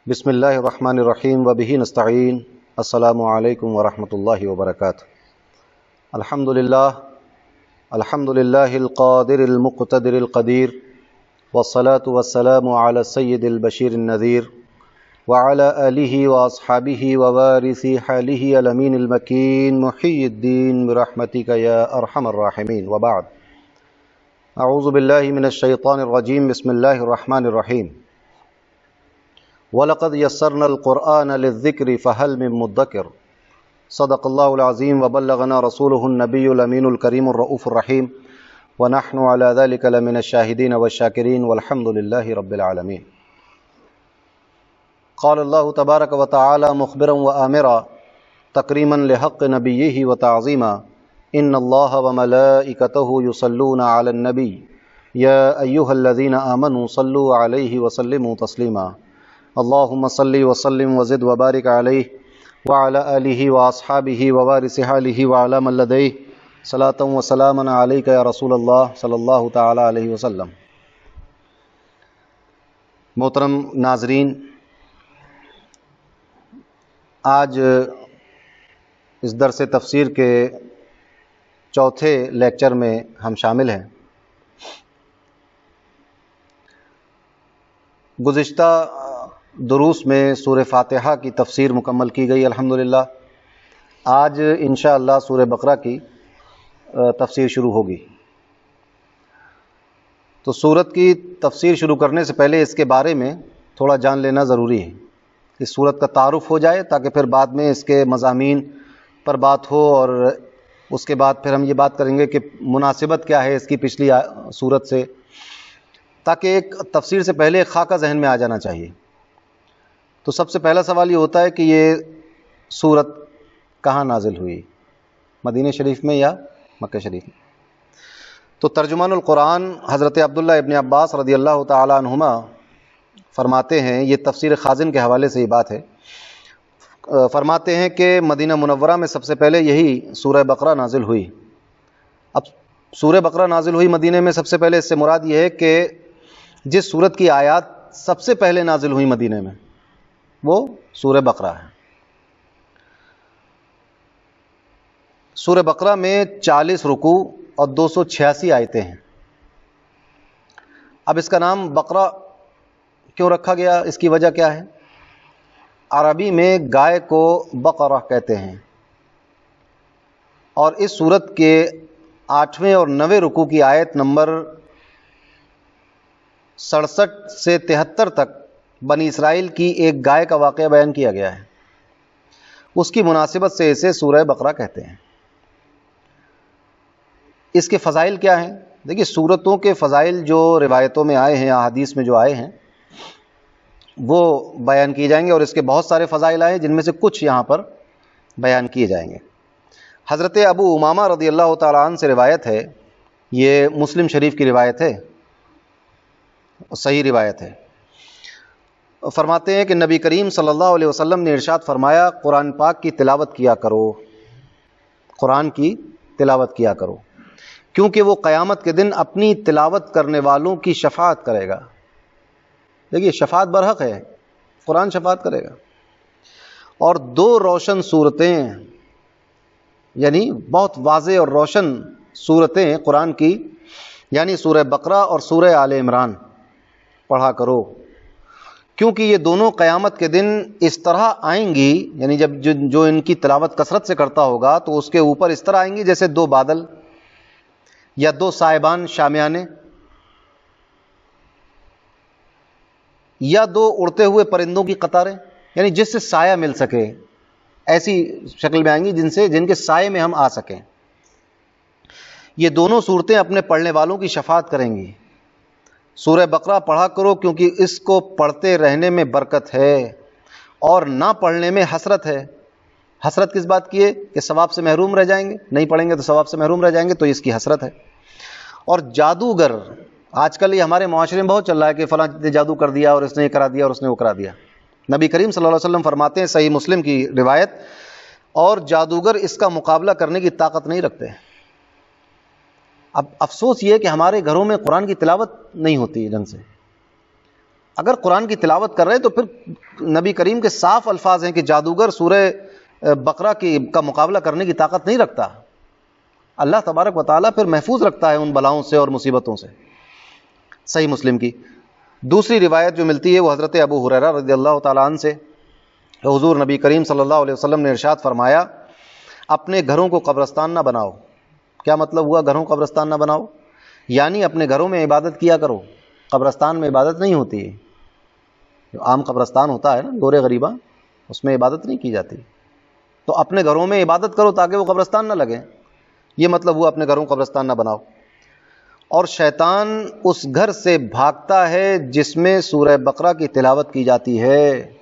بسم اللہ الرحمن الرحیم وبہ نستعین السلام علیکم ورحمۃ اللہ وبرکاتہ۔ الحمد للہ القادر المقتدر القدیر والصلاة والسلام علی السید البشیر النذیر وعلی آلہ واصحابہ ووارث حالہ الامین المکین محی الدین برحمتک یا ارحم الراحمین، وبعد۔ اعوذ باللہ من الشیطان الرجیم، بسم اللہ الرحمن الرحیم۔ وَلَقَدْ يَسَّرْنَا الْقُرْآنَ لِلذِّكْرِ فَهَلْ مِن مُدَّكِرٍ۔ صدق اللہ العظیم وبلغنا رسولہ النبی الامین الکریم الرؤوف الرحیم، ونحن علی ذلک لمن الشاہدین والشاکرین والحمد للہ رب العالمین۔ قال اللہ تبارک وتعالی مخبرا وآمرا تکریما لحق نبیہ وتعظیما، ان اللہ وملائکتہ یصلون علی النبی یا ایہا الذین آمنوا صلوا علیہ وسلموا تسلیما، اللہم صلی وسلم وزد وبارک علیہ وعلی آلہ واصحابہ ووارث حالہ وعلی من لدیہ صلاۃ وسلاما علیک یا رسول اللہ صلی اللہ تعالی علیہ وسلم۔ محترم ناظرین، آج اس درس تفسیر کے چوتھے لیکچر میں ہم شامل ہیں۔ گزشتہ دروس میں سورہ فاتحہ کی تفسیر مکمل کی گئی الحمدللہ۔ آج انشاءاللہ سورہ بقرہ کی تفسیر شروع ہوگی۔ تو سورت کی تفسیر شروع کرنے سے پہلے اس کے بارے میں تھوڑا جان لینا ضروری ہے، اس سورت کا تعارف ہو جائے تاکہ پھر بعد میں اس کے مضامین پر بات ہو، اور اس کے بعد پھر ہم یہ بات کریں گے کہ مناسبت کیا ہے اس کی پچھلی سورت سے، تاکہ ایک تفسیر سے پہلے ایک خاکہ ذہن میں آ جانا چاہیے۔ تو سب سے پہلا سوال یہ ہوتا ہے کہ یہ سورت کہاں نازل ہوئی، مدینہ شریف میں یا مکہ شریف میں؟ تو ترجمان القرآن حضرت عبداللہ ابن عباس رضی اللہ تعالی عنہما فرماتے ہیں، یہ تفسیر خازن کے حوالے سے یہ بات ہے، فرماتے ہیں کہ مدینہ منورہ میں سب سے پہلے یہی سورہ بقرہ نازل ہوئی۔ اب سورہ بقرہ نازل ہوئی مدینہ میں سب سے پہلے، اس سے مراد یہ ہے کہ جس سورت کی آیات سب سے پہلے نازل ہوئی مدینہ میں وہ سورہ بقرہ ہے۔ سورہ بقرہ میں 40 رکوع اور 286 آیتیں ہیں۔ اب اس کا نام بقرہ کیوں رکھا گیا، اس کی وجہ کیا ہے؟ عربی میں گائے کو بقرہ کہتے ہیں، اور اس سورت کے 8ویں اور 9ویں رکوع کی آیت نمبر 67 سے 73 تک بنی اسرائیل کی ایک گائے کا واقعہ بیان کیا گیا ہے، اس کی مناسبت سے اسے سورہ بقرہ کہتے ہیں۔ اس کے فضائل کیا ہیں؟ دیکھیے، سورتوں کے فضائل جو روایتوں میں آئے ہیں، احادیث میں جو آئے ہیں، وہ بیان کیے جائیں گے، اور اس کے بہت سارے فضائل آئے جن میں سے کچھ یہاں پر بیان کیے جائیں گے۔ حضرت ابو امامہ رضی اللہ تعالیٰ عنہ سے روایت ہے، یہ مسلم شریف کی روایت ہے، صحیح روایت ہے۔ فرماتے ہیں کہ نبی کریم صلی اللہ علیہ وسلم نے ارشاد فرمایا، قرآن پاک کی تلاوت کیا کرو، قرآن کی تلاوت کیا کرو، کیونکہ وہ قیامت کے دن اپنی تلاوت کرنے والوں کی شفاعت کرے گا۔ دیکھیے، شفاعت برحق ہے، قرآن شفاعت کرے گا۔ اور 2 روشن صورتیں، یعنی بہت واضح اور روشن صورتیں قرآن کی، یعنی سورہ بقرہ اور سورہ آل عمران پڑھا کرو، کیونکہ یہ دونوں قیامت کے دن اس طرح آئیں گی، یعنی جب جو ان کی تلاوت کثرت سے کرتا ہوگا تو اس کے اوپر اس طرح آئیں گی جیسے 2 بادل یا 2 سائبان شامیانے، یا 2 اڑتے ہوئے پرندوں کی قطاریں، یعنی جس سے سایہ مل سکے، ایسی شکل میں آئیں گی جن کے سائے میں ہم آ سکیں۔ یہ دونوں صورتیں اپنے پڑھنے والوں کی شفاعت کریں گی۔ سورہ بقرہ پڑھا کرو کیونکہ اس کو پڑھتے رہنے میں برکت ہے، اور نہ پڑھنے میں حسرت ہے۔ حسرت کس بات کی ہے؟ کہ ثواب سے محروم رہ جائیں گے، نہیں پڑھیں گے تو ثواب سے محروم رہ جائیں گے، تو اس کی حسرت ہے۔ اور جادوگر، آج کل یہ ہمارے معاشرے میں بہت چل رہا ہے کہ فلاں نے جادو کر دیا، اور اس نے یہ کرا دیا، اور اس نے وہ کرا دیا۔ نبی کریم صلی اللہ علیہ وسلم فرماتے ہیں، صحیح مسلم کی روایت، اور جادوگر اس کا مقابلہ کرنے کی طاقت نہیں رکھتے۔ اب افسوس یہ ہے کہ ہمارے گھروں میں قرآن کی تلاوت نہیں ہوتی ڈھنگ سے، اگر قرآن کی تلاوت کر رہے ہیں تو پھر نبی کریم کے صاف الفاظ ہیں کہ جادوگر سورہ بقرہ کا مقابلہ کرنے کی طاقت نہیں رکھتا. اللہ تبارک و تعالیٰ پھر محفوظ رکھتا ہے ان بلاؤں سے اور مصیبتوں سے. صحیح مسلم کی دوسری روایت جو ملتی ہے وہ حضرت ابو ہریرہ رضی اللہ تعالیٰ عنہ سے. حضور نبی کریم صلی اللہ علیہ وسلم نے ارشاد فرمایا اپنے گھروں کو قبرستان نہ بناؤ. کیا مطلب ہوا گھروں کو قبرستان نہ بناؤ؟ یعنی اپنے گھروں میں عبادت کیا کرو. قبرستان میں عبادت نہیں ہوتی ہے. جو عام قبرستان ہوتا ہے نا دور غریبہ، اس میں عبادت نہیں کی جاتی. تو اپنے گھروں میں عبادت کرو تاکہ وہ قبرستان نہ لگے. یہ مطلب ہوا اپنے گھروں کو قبرستان نہ بناؤ. اور شیطان اس گھر سے بھاگتا ہے جس میں سورہ بقرہ کی تلاوت کی جاتی ہے.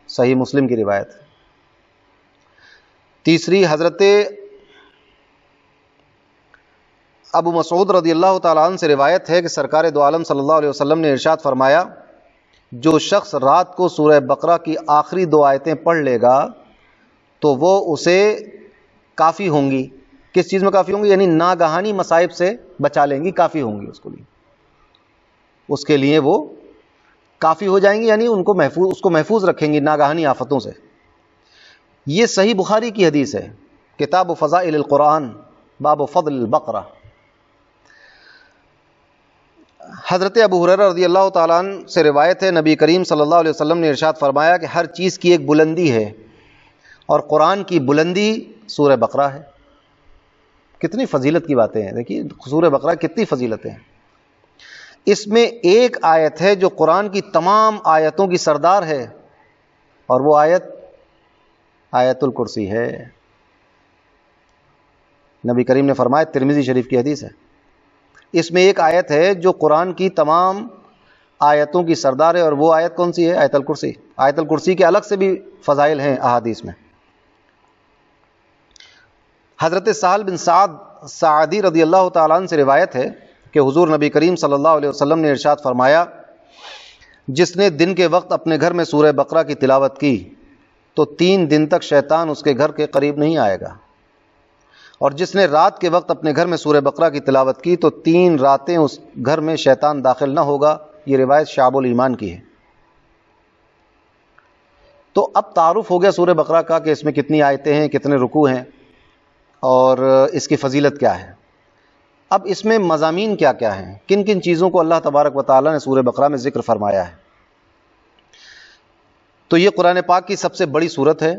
صحیح مسلم کی روایت. تیسری حضرت ابو مسعود رضی اللہ تعالیٰ عنہ سے روایت ہے کہ سرکار دو عالم صلی اللہ علیہ وسلم نے ارشاد فرمایا جو شخص رات کو سورہ بقرہ کی آخری 2 آیتیں پڑھ لے گا تو وہ اسے کافی ہوں گی. کس چیز میں کافی ہوں گی؟ یعنی ناگہانی مصائب سے بچا لیں گی، کافی ہوں گی اس کے لیے وہ کافی ہو جائیں گی، یعنی اس کو محفوظ رکھیں گی ناگہانی آفتوں سے. یہ صحیح بخاری کی حدیث ہے، کتاب فضائل القرآن باب فضل البقرہ. حضرت ابو ہریرہ رضی اللہ تعالیٰ عنہ سے روایت ہے نبی کریم صلی اللہ علیہ وسلم نے ارشاد فرمایا کہ ہر چیز کی ایک بلندی ہے اور قرآن کی بلندی سورہ بقرہ ہے. کتنی فضیلت کی باتیں ہیں. دیکھیے سورہ بقرہ کتنی فضیلتیں ہیں. اس میں ایک آیت ہے جو قرآن کی تمام آیتوں کی سردار ہے اور وہ آیت الکرسی ہے. نبی کریم نے فرمایا، ترمذی شریف کی حدیث ہے، اس میں ایک آیت ہے جو قرآن کی تمام آیتوں کی سردار ہے اور وہ آیت کون سی ہے؟ آیت الکرسی. آیت الکرسی کے الگ سے بھی فضائل ہیں احادیث میں. حضرت سہل بن سعد سعدی رضی اللہ تعالیٰ عنہ سے روایت ہے کہ حضور نبی کریم صلی اللہ علیہ وسلم نے ارشاد فرمایا جس نے دن کے وقت اپنے گھر میں سورہ بقرہ کی تلاوت کی تو 3 دن تک شیطان اس کے گھر کے قریب نہیں آئے گا، اور جس نے رات کے وقت اپنے گھر میں سورہ بقرہ کی تلاوت کی تو 3 راتیں اس گھر میں شیطان داخل نہ ہوگا. یہ روایت شعب الایمان کی ہے. تو اب تعارف ہو گیا سورہ بقرہ کا کہ اس میں کتنی آیتیں ہیں، کتنے رکوع ہیں اور اس کی فضیلت کیا ہے. اب اس میں مضامین کیا کیا ہیں، کن کن چیزوں کو اللہ تبارک و تعالیٰ نے سورہ بقرہ میں ذکر فرمایا ہے. تو یہ قرآن پاک کی سب سے بڑی سورت ہے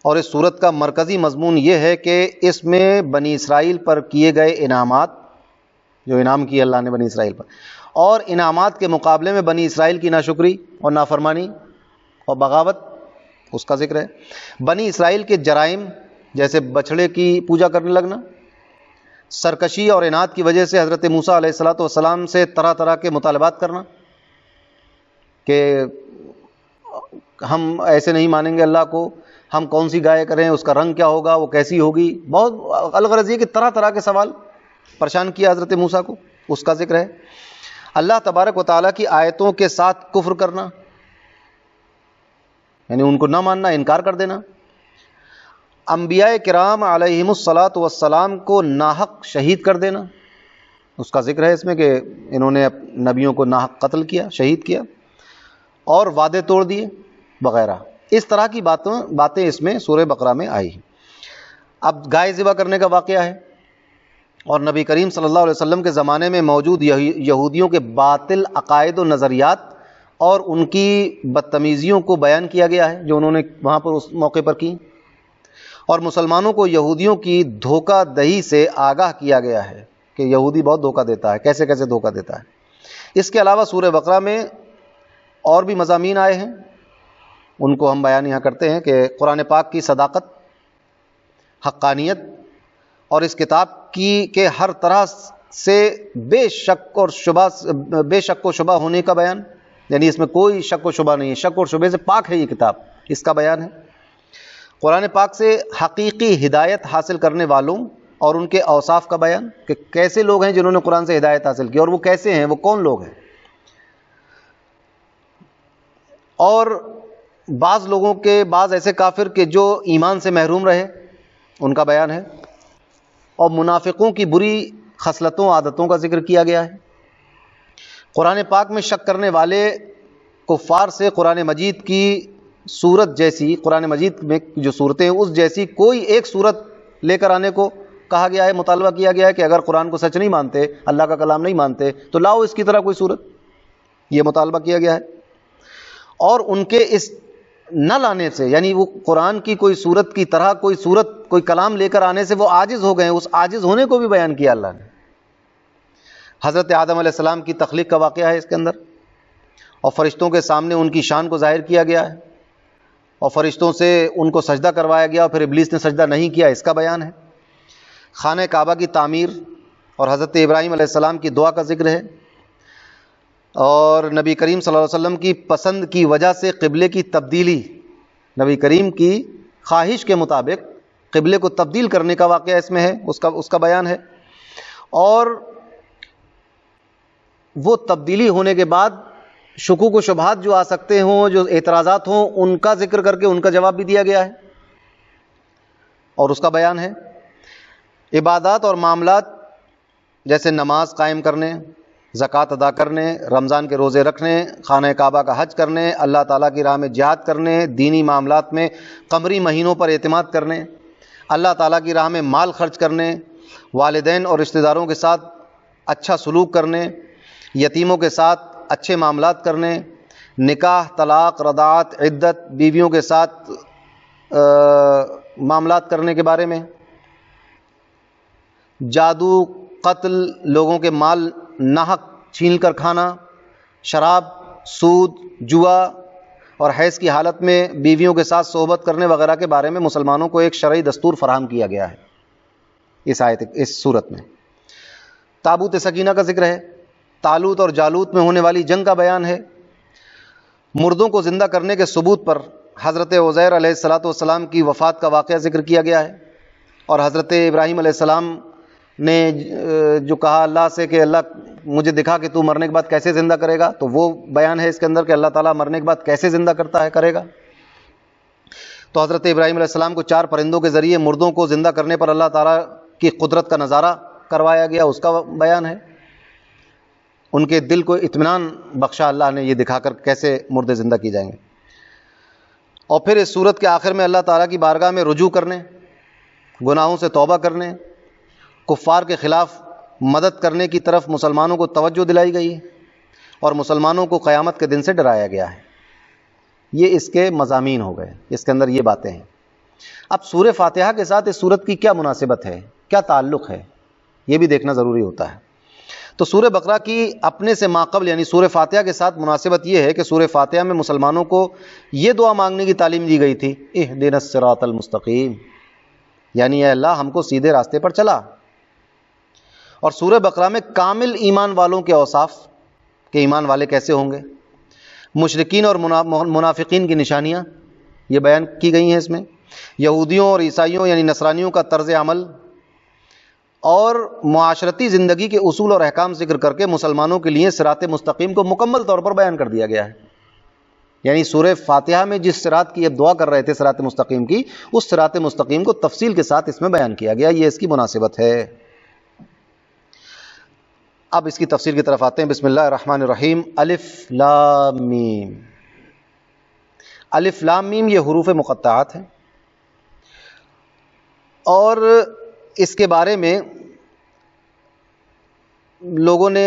اور اس سورت کا مرکزی مضمون یہ ہے کہ اس میں بنی اسرائیل پر کیے گئے انعامات، جو انعام کیے اللہ نے بنی اسرائیل پر، اور انعامات کے مقابلے میں بنی اسرائیل کی ناشکری اور نافرمانی اور بغاوت، اس کا ذکر ہے. بنی اسرائیل کے جرائم جیسے بچھڑے کی پوجا کرنے لگنا، سرکشی اور عناد کی وجہ سے حضرت موسیٰ علیہ الصلوۃ والسلام سے طرح طرح کے مطالبات کرنا کہ ہم ایسے نہیں مانیں گے اللہ کو، ہم کون سی گائے کریں، اس کا رنگ کیا ہوگا، وہ کیسی ہوگی. بہت الغرض یہ کہ طرح طرح کے سوال پریشان کیا حضرت موسیٰ کو، اس کا ذکر ہے. اللہ تبارک و تعالیٰ کی آیتوں کے ساتھ کفر کرنا، یعنی ان کو نہ ماننا، انکار کر دینا. انبیاء کرام علیہم الصلاۃ والسلام کو ناحق شہید کر دینا، اس کا ذکر ہے اس میں کہ انہوں نے نبیوں کو ناحق قتل کیا، شہید کیا اور وعدے توڑ دیے وغیرہ. اس طرح کی باتیں اس میں سورہ بقرہ میں آئی. اب گائے ذبح کرنے کا واقعہ ہے اور نبی کریم صلی اللہ علیہ وسلم کے زمانے میں موجود یہودیوں کے باطل عقائد و نظریات اور ان کی بدتمیزیوں کو بیان کیا گیا ہے جو انہوں نے وہاں پر اس موقع پر کی، اور مسلمانوں کو یہودیوں کی دھوکہ دہی سے آگاہ کیا گیا ہے کہ یہودی بہت دھوکہ دیتا ہے، کیسے کیسے دھوکہ دیتا ہے. اس کے علاوہ سورہ بقرہ میں اور بھی مضامین آئے ہیں، ان کو ہم بیان یہاں کرتے ہیں کہ قرآن پاک کی صداقت، حقانیت اور اس کتاب کی کہ ہر طرح سے بے شک و شبہ ہونے کا بیان، یعنی اس میں کوئی شک و شبہ نہیں ہے، شک اور شبہ سے پاک ہے یہ کتاب، اس کا بیان ہے. قرآن پاک سے حقیقی ہدایت حاصل کرنے والوں اور ان کے اوصاف کا بیان کہ کیسے لوگ ہیں جنہوں نے قرآن سے ہدایت حاصل کی اور وہ کیسے ہیں، وہ کون لوگ ہیں. اور بعض لوگوں کے بعض ایسے کافر کہ جو ایمان سے محروم رہے، ان کا بیان ہے. اور منافقوں کی بری خصلتوں عادتوں کا ذکر کیا گیا ہے. قرآن پاک میں شک کرنے والے کفار سے قرآن مجید کی صورت جیسی، قرآن مجید میں جو صورتیں ہیں اس جیسی کوئی ایک صورت لے کر آنے کو کہا گیا ہے، مطالبہ کیا گیا ہے کہ اگر قرآن کو سچ نہیں مانتے، اللہ کا کلام نہیں مانتے تو لاؤ اس کی طرح کوئی صورت، یہ مطالبہ کیا گیا ہے۔ اور ان کے اس نہ لانے سے، یعنی وہ قرآن کی کوئی صورت کی طرح کوئی صورت، کوئی کلام لے کر آنے سے وہ عاجز ہو گئے ہیں، اس عاجز ہونے کو بھی بیان کیا اللہ نے۔ حضرت آدم علیہ السلام کی تخلیق کا واقعہ ہے اس کے اندر، اور فرشتوں کے سامنے ان کی شان کو ظاہر کیا گیا ہے، اور فرشتوں سے ان کو سجدہ کروایا گیا اور پھر ابلیس نے سجدہ نہیں کیا، اس کا بیان ہے۔ خانہ کعبہ کی تعمیر اور حضرت ابراہیم علیہ السلام کی دعا کا ذکر ہے، اور نبی کریم صلی اللہ علیہ وسلم کی پسند کی وجہ سے قبلے کی تبدیلی، نبی کریم کی خواہش کے مطابق قبلے کو تبدیل کرنے کا واقعہ اس میں ہے، اس کا بیان ہے۔ اور وہ تبدیلی ہونے کے بعد شکوک و شبہات جو آ سکتے ہوں، جو اعتراضات ہوں، ان کا ذکر کر کے ان کا جواب بھی دیا گیا ہے اور اس کا بیان ہے۔ عبادات اور معاملات جیسے نماز قائم کرنے، زکوٰۃ ادا کرنے، رمضان کے روزے رکھنے، خانہ کعبہ کا حج کرنے، اللہ تعالیٰ کی راہ میں جہاد کرنے، دینی معاملات میں قمری مہینوں پر اعتماد کرنے، اللہ تعالیٰ کی راہ میں مال خرچ کرنے، والدین اور رشتہ داروں کے ساتھ اچھا سلوک کرنے، یتیموں کے ساتھ اچھے معاملات کرنے، نکاح، طلاق، رضاعت، عدت، بیویوں کے ساتھ معاملات کرنے کے بارے میں، جادو، قتل، لوگوں کے مال ناحق چھین کر کھانا، شراب، سود، جوا اور حیض کی حالت میں بیویوں کے ساتھ صحبت کرنے وغیرہ کے بارے میں مسلمانوں کو ایک شرعی دستور فراہم کیا گیا ہے اس صورت میں۔ تابوت سکینہ کا ذکر ہے، طالوت اور جالوت میں ہونے والی جنگ کا بیان ہے، مردوں کو زندہ کرنے کے ثبوت پر حضرت عزیر علیہ السلام کی وفات کا واقعہ ذکر کیا گیا ہے، اور حضرت ابراہیم علیہ السلام نے جو کہا اللہ سے کہ اللہ مجھے دکھا کہ تو مرنے کے بعد کیسے زندہ کرے گا، تو وہ بیان ہے اس کے اندر کہ اللہ تعالیٰ مرنے کے بعد کیسے زندہ کرے گا۔ تو حضرت ابراہیم علیہ السلام کو 4 پرندوں کے ذریعے مردوں کو زندہ کرنے پر اللہ تعالیٰ کی قدرت کا نظارہ کروایا گیا، اس کا بیان ہے۔ ان کے دل کو اطمینان بخشا اللہ نے یہ دکھا کر کیسے مردے زندہ کی جائیں گے۔ اور پھر اس صورت کے آخر میں اللہ تعالیٰ کی بارگاہ میں رجوع کرنے، گناہوں سے توبہ کرنے، کفار کے خلاف مدد کرنے کی طرف مسلمانوں کو توجہ دلائی گئی ہے، اور مسلمانوں کو قیامت کے دن سے ڈرایا گیا ہے۔ یہ اس کے مضامین ہو گئے، اس کے اندر یہ باتیں ہیں۔ اب سورہ فاتحہ کے ساتھ اس سورت کی کیا مناسبت ہے، کیا تعلق ہے، یہ بھی دیکھنا ضروری ہوتا ہے۔ تو سورہ بقرہ کی اپنے سے ماقبل یعنی سورہ فاتحہ کے ساتھ مناسبت یہ ہے کہ سورہ فاتحہ میں مسلمانوں کو یہ دعا مانگنے کی تعلیم دی گئی تھی، اہدنا الصراط المستقیم، یعنی اے اللہ ہم کو سیدھے راستے پر چلا۔ اور سورہ بقرہ میں کامل ایمان والوں کے اوصاف کہ ایمان والے کیسے ہوں گے، مشرکین اور منافقین کی نشانیاں یہ بیان کی گئی ہیں اس میں، یہودیوں اور عیسائیوں یعنی نصرانیوں کا طرز عمل، اور معاشرتی زندگی کے اصول اور احکام ذکر کر کے مسلمانوں کے لیے صراط مستقیم کو مکمل طور پر بیان کر دیا گیا ہے۔ یعنی سورہ فاتحہ میں جس صراط کی اب دعا کر رہے تھے صراط مستقیم کی، اس صراط مستقیم کو تفصیل کے ساتھ اس میں بیان کیا گیا، یہ اس کی مناسبت ہے۔ اب اس کی تفسیر کی طرف آتے ہیں۔ بسم اللہ الرحمن الرحیم۔ الف لام میم۔ الف لام میم یہ حروف مقطعات ہیں، اور اس کے بارے میں لوگوں نے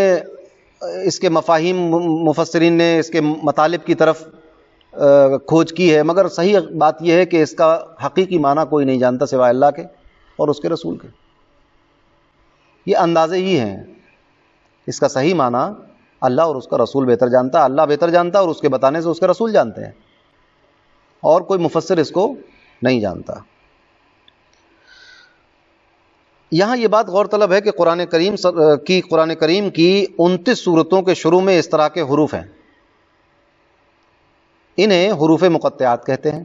اس کے مفاہیم، مفسرین نے اس کے مطالب کی طرف کھوج کی ہے، مگر صحیح بات یہ ہے کہ اس کا حقیقی معنی کوئی نہیں جانتا سوائے اللہ کے اور اس کے رسول کے۔ یہ اندازے ہی ہیں، اس کا صحیح معنی اللہ اور اس کا رسول بہتر جانتا، اللہ بہتر جانتا اور اس کے بتانے سے اس کے رسول جانتے ہیں، اور کوئی مفسر اس کو نہیں جانتا۔ یہاں یہ بات غور طلب ہے کہ قرآن کریم کی 29 سورتوں کے شروع میں اس طرح کے حروف ہیں، انہیں حروف مقطعات کہتے ہیں۔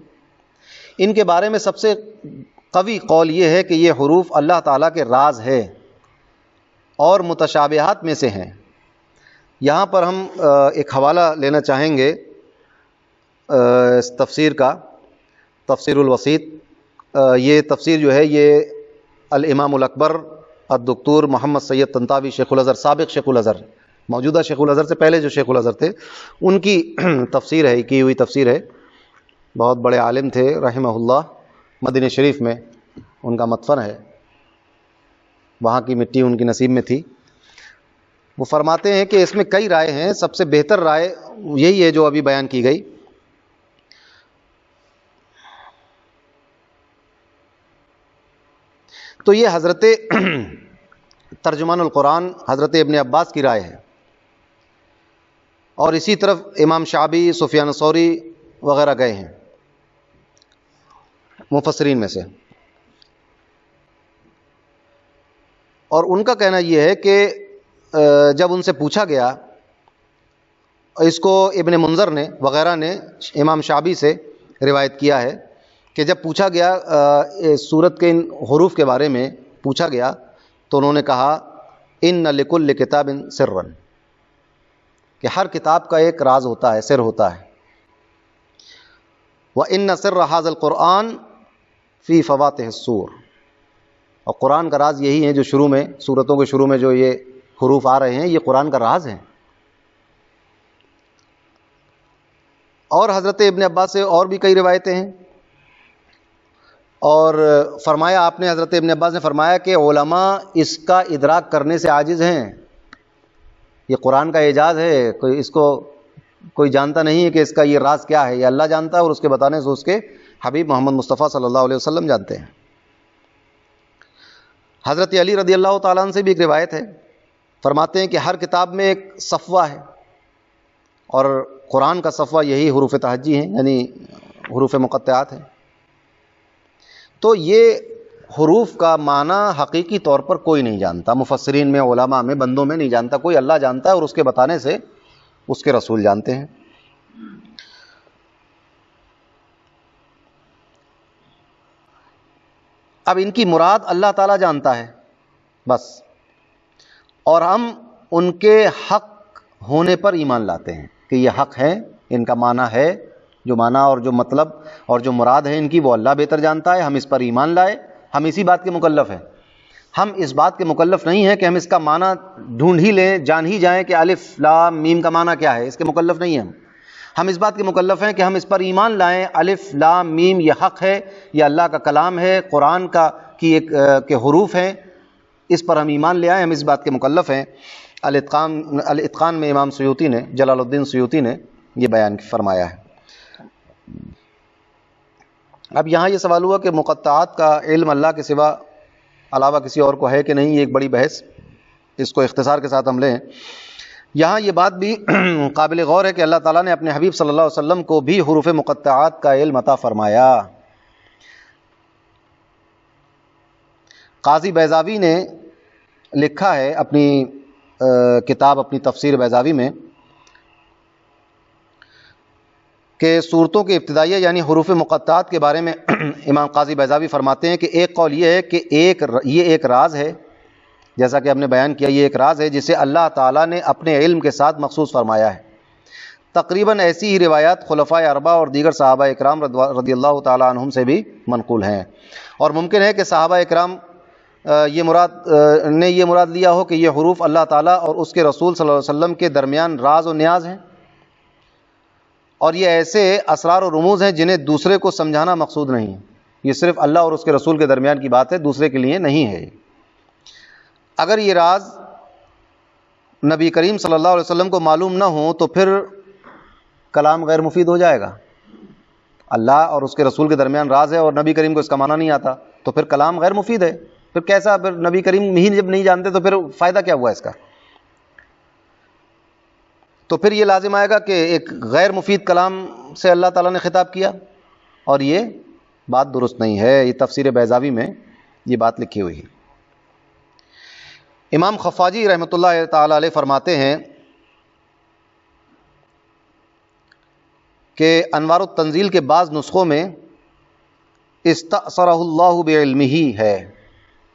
ان کے بارے میں سب سے قوی قول یہ ہے کہ یہ حروف اللہ تعالیٰ کے راز ہے اور متشابہات میں سے ہیں۔ یہاں پر ہم ایک حوالہ لینا چاہیں گے اس تفسیر کا، تفسیر الوسیط۔ یہ تفسیر جو ہے یہ الامام الاکبر الدکتور محمد سید طنطاوی شیخ الازہر، سابق شیخ الازہر، موجودہ شیخ الازہر سے پہلے جو شیخ الازہر تھے ان کی تفسیر ہے، کی ہوئی تفسیر ہے. بہت بڑے عالم تھے رحمہ اللہ، مدینہ شریف میں ان کا مدفن ہے، وہاں کی مٹی ان کی نصیب میں تھی. وہ فرماتے ہیں کہ اس میں کئی رائے ہیں، سب سے بہتر رائے یہی ہے جو ابھی بیان کی گئی. تو یہ حضرت ترجمان القرآن حضرت ابن عباس کی رائے ہے، اور اسی طرف امام شعبی، سفیان ثوری وغیرہ گئے ہیں مفسرین میں سے. اور ان کا کہنا یہ ہے کہ جب ان سے پوچھا گیا، اس کو ابن منظر نے وغیرہ نے امام شعبی سے روایت کیا ہے کہ جب پوچھا گیا سورت کے ان حروف کے بارے میں پوچھا گیا تو انہوں نے کہا ان لکل کتاب سرًا، کہ ہر کتاب کا ایک راز ہوتا ہے، سر ہوتا ہے. وَإِنَّ سِرَّ هَذَا الْقُرْآنِ فِي فَوَاتِحِ السُّورِ، اور قرآن کا راز یہی ہے جو شروع میں سورتوں کے شروع میں جو یہ حروف آ رہے ہیں، یہ قرآن کا راز ہیں. اور حضرت ابن عباس سے اور بھی کئی روایتیں ہیں. اور فرمایا آپ نے، حضرت ابن عباس نے فرمایا کہ علماء اس کا ادراک کرنے سے عاجز ہیں. یہ قرآن کا اعجاز ہے، اس کو کوئی جانتا نہیں ہے کہ اس کا یہ راز کیا ہے، یہ اللہ جانتا ہے، اور اس کے بتانے سے اس کے حبیب محمد مصطفیٰ صلی اللہ علیہ وسلم جانتے ہیں. حضرت علی رضی اللہ تعالیٰ عنہ سے بھی ایک روایت ہے، فرماتے ہیں کہ ہر کتاب میں ایک صفوہ ہے، اور قرآن کا صفوہ یہی حروف تہجی ہیں، یعنی حروف مقطعات ہیں. تو یہ حروف کا معنی حقیقی طور پر کوئی نہیں جانتا، مفسرین میں، علماء میں، بندوں میں نہیں جانتا، کوئی اللہ جانتا ہے، اور اس کے بتانے سے اس کے رسول جانتے ہیں. اب ان کی مراد اللہ تعالیٰ جانتا ہے بس، اور ہم ان کے حق ہونے پر ایمان لاتے ہیں کہ یہ حق ہے، ان کا معنی ہے، جو معنی اور جو مطلب اور جو مراد ہے ان کی وہ اللہ بہتر جانتا ہے. ہم اس پر ایمان لائے، ہم اسی بات کے مکلف ہیں. ہم اس بات کے مکلف نہیں ہیں کہ ہم اس کا معنی ڈھونڈ ہی لیں، جان ہی جائیں کہ الف لام میم کا معنی کیا ہے، اس کے مکلف نہیں ہیں. ہم اس بات کے مکلف ہیں کہ ہم اس پر ایمان لائیں، الف لام میم یہ حق ہے، یہ اللہ کا کلام ہے، قرآن کا کی ایک کے حروف ہیں، اس پر ہم ایمان لے آئیں، ہم اس بات کے مکلف ہیں. الاتقان میں امام سیوطی نے، جلال الدین سیوطی نے یہ بیان فرمایا ہے. اب یہاں یہ سوال ہوا کہ مقطعات کا علم اللہ کے سوا علاوہ کسی اور کو ہے کہ نہیں، یہ ایک بڑی بحث، اس کو اختصار کے ساتھ ہم لیں. یہاں یہ بات بھی قابل غور ہے کہ اللہ تعالیٰ نے اپنے حبیب صلی اللہ علیہ وسلم کو بھی حروف مقطعات کا علم عطا فرمایا. قاضی بیضاوی نے لکھا ہے اپنی کتاب، اپنی تفسیر بیضاوی میں، کہ صورتوں کے ابتدائیہ یعنی حروف مقطعات کے بارے میں امام قاضی بیضاوی فرماتے ہیں کہ ایک قول یہ ہے کہ یہ ایک راز ہے، جیسا کہ ہم نے بیان کیا، یہ ایک راز ہے جسے اللہ تعالیٰ نے اپنے علم کے ساتھ مخصوص فرمایا ہے. تقریباً ایسی ہی روایات خلفائے اربعہ اور دیگر صحابہ اکرام رضی اللہ تعالیٰ عنہم سے بھی منقول ہیں. اور ممکن ہے کہ صحابہ اکرام یہ مراد لیا ہو کہ یہ حروف اللہ تعالیٰ اور اس کے رسول صلی اللہ علیہ وسلم کے درمیان راز و نیاز ہیں، اور یہ ایسے اسرار و رموز ہیں جنہیں دوسرے کو سمجھانا مقصود نہیں ہے. یہ صرف اللہ اور اس کے رسول کے درمیان کی بات ہے، دوسرے کے لیے نہیں ہے. اگر یہ راز نبی کریم صلی اللہ علیہ وسلم کو معلوم نہ ہو تو پھر کلام غیر مفید ہو جائے گا. اللہ اور اس کے رسول کے درمیان راز ہے اور نبی کریم کو اس کا معنی نہیں آتا تو پھر کلام غیر مفید ہے. پھر کیسا، پھر نبی کریم ہی جب نہیں جانتے تو پھر فائدہ کیا ہوا اس کا؟ تو پھر یہ لازم آئے گا کہ ایک غیر مفید کلام سے اللہ تعالیٰ نے خطاب کیا، اور یہ بات درست نہیں ہے. یہ تفسیر بیضاوی میں یہ بات لکھی ہوئی ہے. امام خفاجی رحمۃ اللہ تعالی علیہ فرماتے ہیں کہ انوار التنزیل کے بعض نسخوں میں استأثرہ اللہ بعلمہ ہے،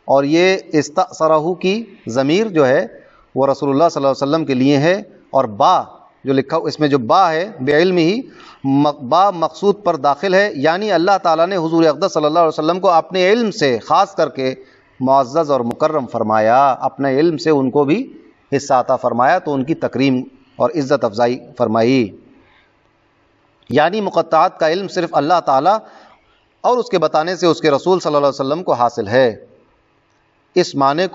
اور یہ استأثرہ کی ضمیر جو ہے وہ رسول اللہ صلی اللہ علیہ وسلم کے لیے ہے، اور با جو لکھا اس میں جو با ہے بعلمہ، با مقصود پر داخل ہے، یعنی اللہ تعالیٰ نے حضور اقدس صلی اللہ علیہ وسلم کو اپنے علم سے خاص کر کے معزز اور مکرم فرمایا، اپنے علم سے ان کو بھی حصہ عطا فرمایا تو ان کی تکریم اور عزت افزائی فرمائی۔ یعنی مقطعات کا علم صرف اللہ تعالیٰ اور اس کے بتانے سے اس کے رسول صلی اللہ علیہ وسلم کو حاصل ہے۔ اس معنی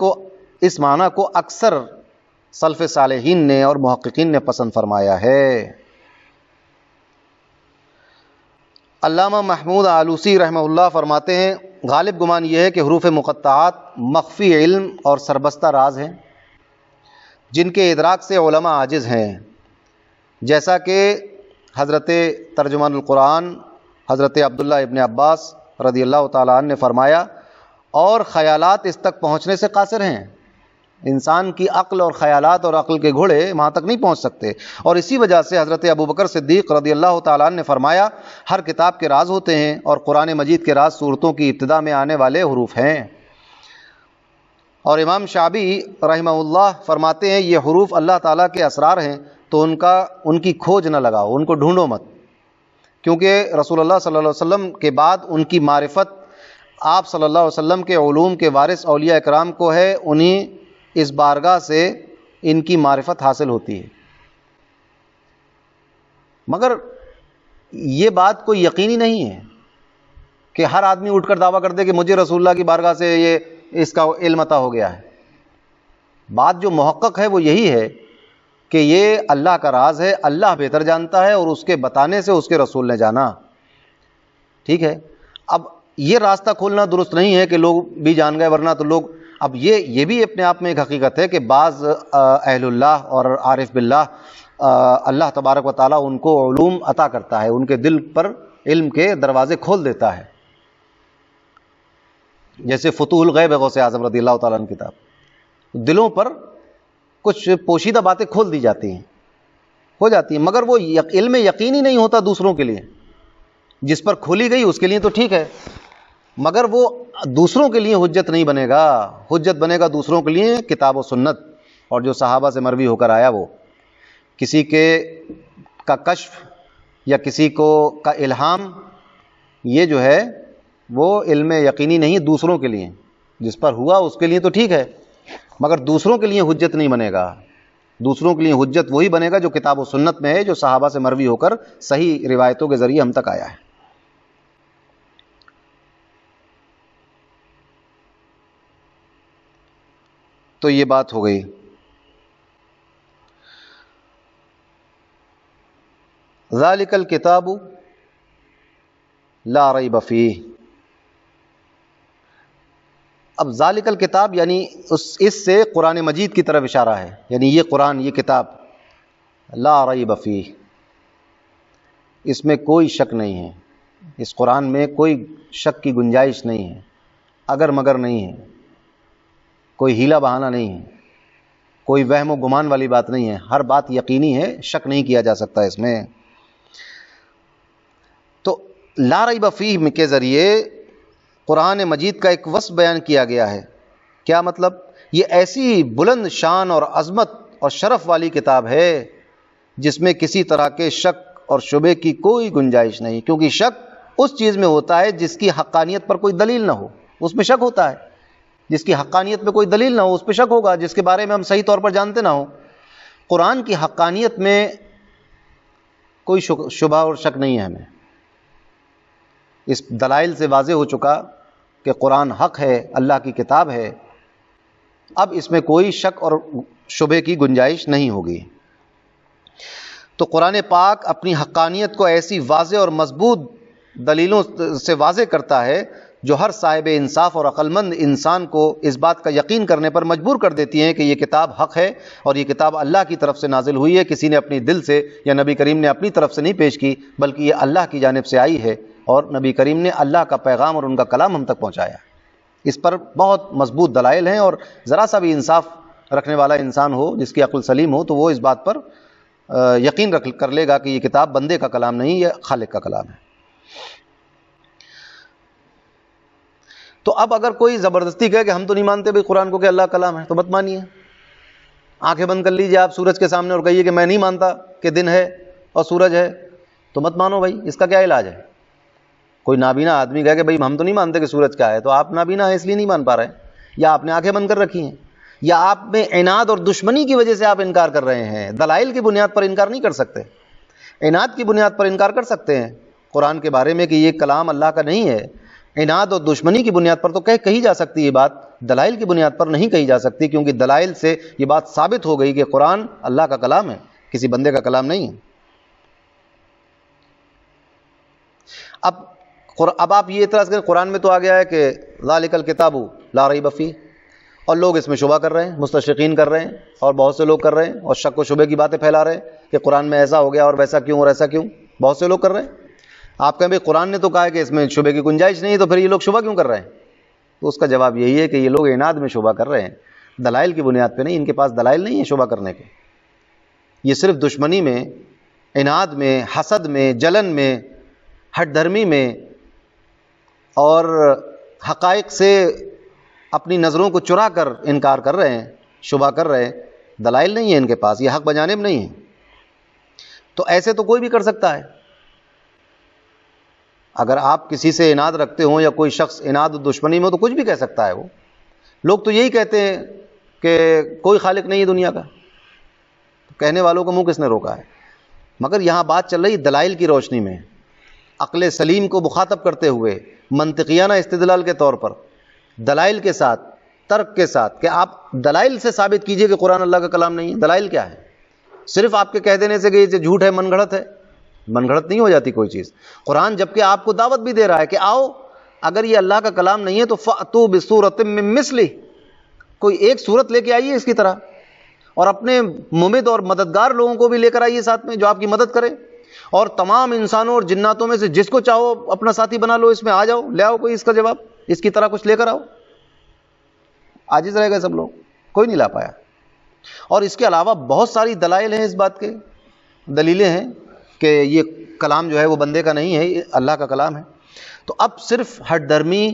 کو اکثر سلف صالحین نے اور محققین نے پسند فرمایا ہے۔ علامہ محمود آلوسی رحمہ اللہ فرماتے ہیں غالب گمان یہ ہے کہ حروف مقطعات مخفی علم اور سربستہ راز ہیں جن کے ادراک سے علماء عاجز ہیں، جیسا کہ حضرت ترجمان القرآن حضرت عبداللہ ابن عباس رضی اللہ تعالیٰ عنہ نے فرمایا، اور خیالات اس تک پہنچنے سے قاصر ہیں۔ انسان کی عقل اور خیالات اور عقل کے گھوڑے وہاں تک نہیں پہنچ سکتے، اور اسی وجہ سے حضرت ابوبکر صدیق رضی اللہ تعالیٰ عنہ نے فرمایا ہر کتاب کے راز ہوتے ہیں اور قرآن مجید کے راز صورتوں کی ابتدا میں آنے والے حروف ہیں۔ اور امام شعبی رحمہ اللہ فرماتے ہیں یہ حروف اللہ تعالیٰ کے اسرار ہیں تو ان کی کھوج نہ لگاؤ، ان کو ڈھونڈو مت، کیونکہ رسول اللہ صلی اللہ علیہ وسلم کے بعد ان کی معرفت آپ صلی اللہ علیہ وسلم کے علوم کے وارث اولیاء اکرام کو ہے، انہیں اس بارگاہ سے ان کی معرفت حاصل ہوتی ہے۔ مگر یہ بات کوئی یقینی نہیں ہے کہ ہر آدمی اٹھ کر دعویٰ کر دے کہ مجھے رسول اللہ کی بارگاہ سے اس کا علم عطا ہو گیا ہے۔ بات جو محقق ہے وہ یہی ہے کہ یہ اللہ کا راز ہے، اللہ بہتر جانتا ہے اور اس کے بتانے سے اس کے رسول نے جانا۔ ٹھیک ہے، اب یہ راستہ کھولنا درست نہیں ہے کہ لوگ بھی جان گئے، ورنہ تو لوگ اب یہ بھی اپنے آپ میں ایک حقیقت ہے کہ بعض اہل اللہ اور عارف باللہ اللہ تبارک و تعالیٰ ان کو علوم عطا کرتا ہے، ان کے دل پر علم کے دروازے کھول دیتا ہے، جیسے فتوح الغیب غوث اعظم رضی اللہ تعالیٰ عنہ کتاب، دلوں پر کچھ پوشیدہ باتیں کھول دی جاتی ہیں، ہو جاتی ہیں، مگر وہ علم یقینی نہیں ہوتا دوسروں کے لیے، جس پر کھولی گئی اس کے لیے تو ٹھیک ہے، مگر وہ دوسروں کے لیے حجت نہیں بنے گا۔ حجت بنے گا دوسروں کے لیے کتاب و سنت اور جو صحابہ سے مروی ہو کر آیا، وہ کسی کا کشف یا کسی کا الہام، یہ جو ہے وہ علم یقینی نہیں، دوسروں کے لیے جس پر ہوا اس کے لیے تو ٹھیک ہے، مگر دوسروں کے لیے حجت نہیں بنے گا۔ دوسروں کے لیے حجت وہی بنے گا جو کتاب و سنت میں ہے، جو صحابہ سے مروی ہو کر صحیح روایتوں کے ذریعے ہم تک آیا ہے۔ تو یہ بات ہو گئی۔ ذالک الکتاب لا ریب فیہ۔ اب ذالک الکتاب یعنی اس سے قرآن مجید کی طرف اشارہ ہے، یعنی یہ قرآن، یہ کتاب لا ریب فیہ، اس میں کوئی شک نہیں ہے، اس قرآن میں کوئی شک کی گنجائش نہیں ہے، اگر مگر نہیں ہے، کوئی ہیلا بہانہ نہیں ہے، کوئی وہم و گمان والی بات نہیں ہے، ہر بات یقینی ہے، شک نہیں کیا جا سکتا اس میں۔ تو لا ریب فیہ کے ذریعے قرآن مجید کا ایک وصف بیان کیا گیا ہے۔ کیا مطلب؟ یہ ایسی بلند شان اور عظمت اور شرف والی کتاب ہے جس میں کسی طرح کے شک اور شبے کی کوئی گنجائش نہیں، کیونکہ شک اس چیز میں ہوتا ہے جس کی حقانیت پر کوئی دلیل نہ ہو، اس میں شک ہوتا ہے۔ جس کی حقانیت میں کوئی دلیل نہ ہو اس پہ شک ہوگا، جس کے بارے میں ہم صحیح طور پر جانتے نہ ہو۔ قرآن کی حقانیت میں کوئی شبہ اور شک نہیں ہے ہمیں، اس دلائل سے واضح ہو چکا کہ قرآن حق ہے، اللہ کی کتاب ہے، اب اس میں کوئی شک اور شبے کی گنجائش نہیں ہوگی۔ تو قرآن پاک اپنی حقانیت کو ایسی واضح اور مضبوط دلیلوں سے واضح کرتا ہے جو ہر صاحب انصاف اور عقل مند انسان کو اس بات کا یقین کرنے پر مجبور کر دیتی ہیں کہ یہ کتاب حق ہے اور یہ کتاب اللہ کی طرف سے نازل ہوئی ہے، کسی نے اپنی دل سے یا نبی کریم نے اپنی طرف سے نہیں پیش کی، بلکہ یہ اللہ کی جانب سے آئی ہے اور نبی کریم نے اللہ کا پیغام اور ان کا کلام ہم تک پہنچایا۔ اس پر بہت مضبوط دلائل ہیں، اور ذرا سا بھی انصاف رکھنے والا انسان ہو، جس کی عقل سلیم ہو، تو وہ اس بات پر یقین کر لے گا کہ یہ کتاب بندے کا کلام نہیں، یہ خالق کا کلام ہے۔ تو اب اگر کوئی زبردستی کہے کہ ہم تو نہیں مانتے بھائی قرآن کو کہ اللہ کلام ہے، تو مت مانیے، آنکھیں بند کر لیجیے آپ سورج کے سامنے اور کہیے کہ میں نہیں مانتا کہ دن ہے اور سورج ہے، تو مت مانو بھائی، اس کا کیا علاج ہے؟ کوئی نابینا آدمی کہے کہ بھائی ہم تو نہیں مانتے کہ سورج کیا ہے، تو آپ نابینا ہیں اس لیے نہیں مان پا رہے ہیں، یا آپ نے آنکھیں بند کر رکھی ہیں، یا آپ میں عناد اور دشمنی کی وجہ سے آپ انکار کر رہے ہیں. دلائل کی بنیاد پر انکار نہیں کر سکتے. عناد کی بنیاد پر انکار کر سکتے ہیں قرآن کے بارے میں کہ یہ کلام اللہ کا نہیں ہے. عناد اور دشمنی کی بنیاد پر تو کہی جا سکتی ہے یہ بات، دلائل کی بنیاد پر نہیں کہی جا سکتی، کیونکہ دلائل سے یہ بات ثابت ہو گئی کہ قرآن اللہ کا کلام ہے، کسی بندے کا کلام نہیں ہے. اب آپ یہ اعتراض کریں قرآن میں تو آ گیا ہے کہ ذالک الکتاب لا ریب فیہ، اور لوگ اس میں شبہ کر رہے ہیں، مستشرقین کر رہے ہیں، اور بہت سے لوگ کر رہے ہیں، اور شک و شبے کی باتیں پھیلا رہے ہیں کہ قرآن میں ایسا ہو گیا اور ویسا کیوں اور ایسا کیوں، بہت سے لوگ کر رہے ہیں. آپ کہیں بھائی قرآن نے تو کہا ہے کہ اس میں شبے کی گنجائش نہیں ہے، تو پھر یہ لوگ شبہ کیوں کر رہے ہیں؟ تو اس کا جواب یہی ہے کہ یہ لوگ عناد میں شبہ کر رہے ہیں، دلائل کی بنیاد پہ نہیں. ان کے پاس دلائل نہیں ہے شبہ کرنے کے. یہ صرف دشمنی میں، عناد میں، حسد میں، جلن میں، ہٹ دھرمی میں، اور حقائق سے اپنی نظروں کو چرا کر انکار کر رہے ہیں، شبہ کر رہے ہیں. دلائل نہیں ہے ان کے پاس، یہ حق بجانب نہیں ہے. تو ایسے تو کوئی بھی کر سکتا ہے. اگر آپ کسی سے عناد رکھتے ہوں یا کوئی شخص عناد و دشمنی میں ہو تو کچھ بھی کہہ سکتا ہے. وہ لوگ تو یہی کہتے ہیں کہ کوئی خالق نہیں ہے دنیا کا. کہنے والوں کو منہ کس نے روکا ہے؟ مگر یہاں بات چل رہی دلائل کی روشنی میں، عقل سلیم کو مخاطب کرتے ہوئے، منطقیانہ استدلال کے طور پر، دلائل کے ساتھ، ترک کے ساتھ، کہ آپ دلائل سے ثابت کیجئے کہ قرآن اللہ کا کلام نہیں ہے. دلائل کیا ہے؟ صرف آپ کے کہہ دینے سے کہ یہ جھوٹ ہے، من گھڑت ہے. من گھڑت نہیں ہو جاتی کوئی چیز. قرآن جبکہ آپ کو دعوت بھی دے رہا ہے کہ آؤ، اگر یہ اللہ کا کلام نہیں ہے تو فَأْتُوا بِسُورَةٍ مِّن مِّثْلِهِ، کوئی ایک صورت لے کے آئیے اس کی طرح، اور اپنے ممد اور مددگار لوگوں کو بھی لے کر آئیے ساتھ میں جو آپ کی مدد کرے، اور تمام انسانوں اور جناتوں میں سے جس کو چاہو اپنا ساتھی بنا لو، اس میں آ جاؤ، لے آؤ کوئی اس کا جواب، اس کی طرح کچھ لے کر آؤ. عاجز رہ گئے سب لوگ، کوئی نہیں لا پایا. اور اس کے علاوہ بہت ساری دلائل ہیں اس بات کے، دلیلیں ہیں کہ یہ کلام جو ہے وہ بندے کا نہیں ہے، یہ اللہ کا کلام ہے. تو اب صرف ہٹ درمی،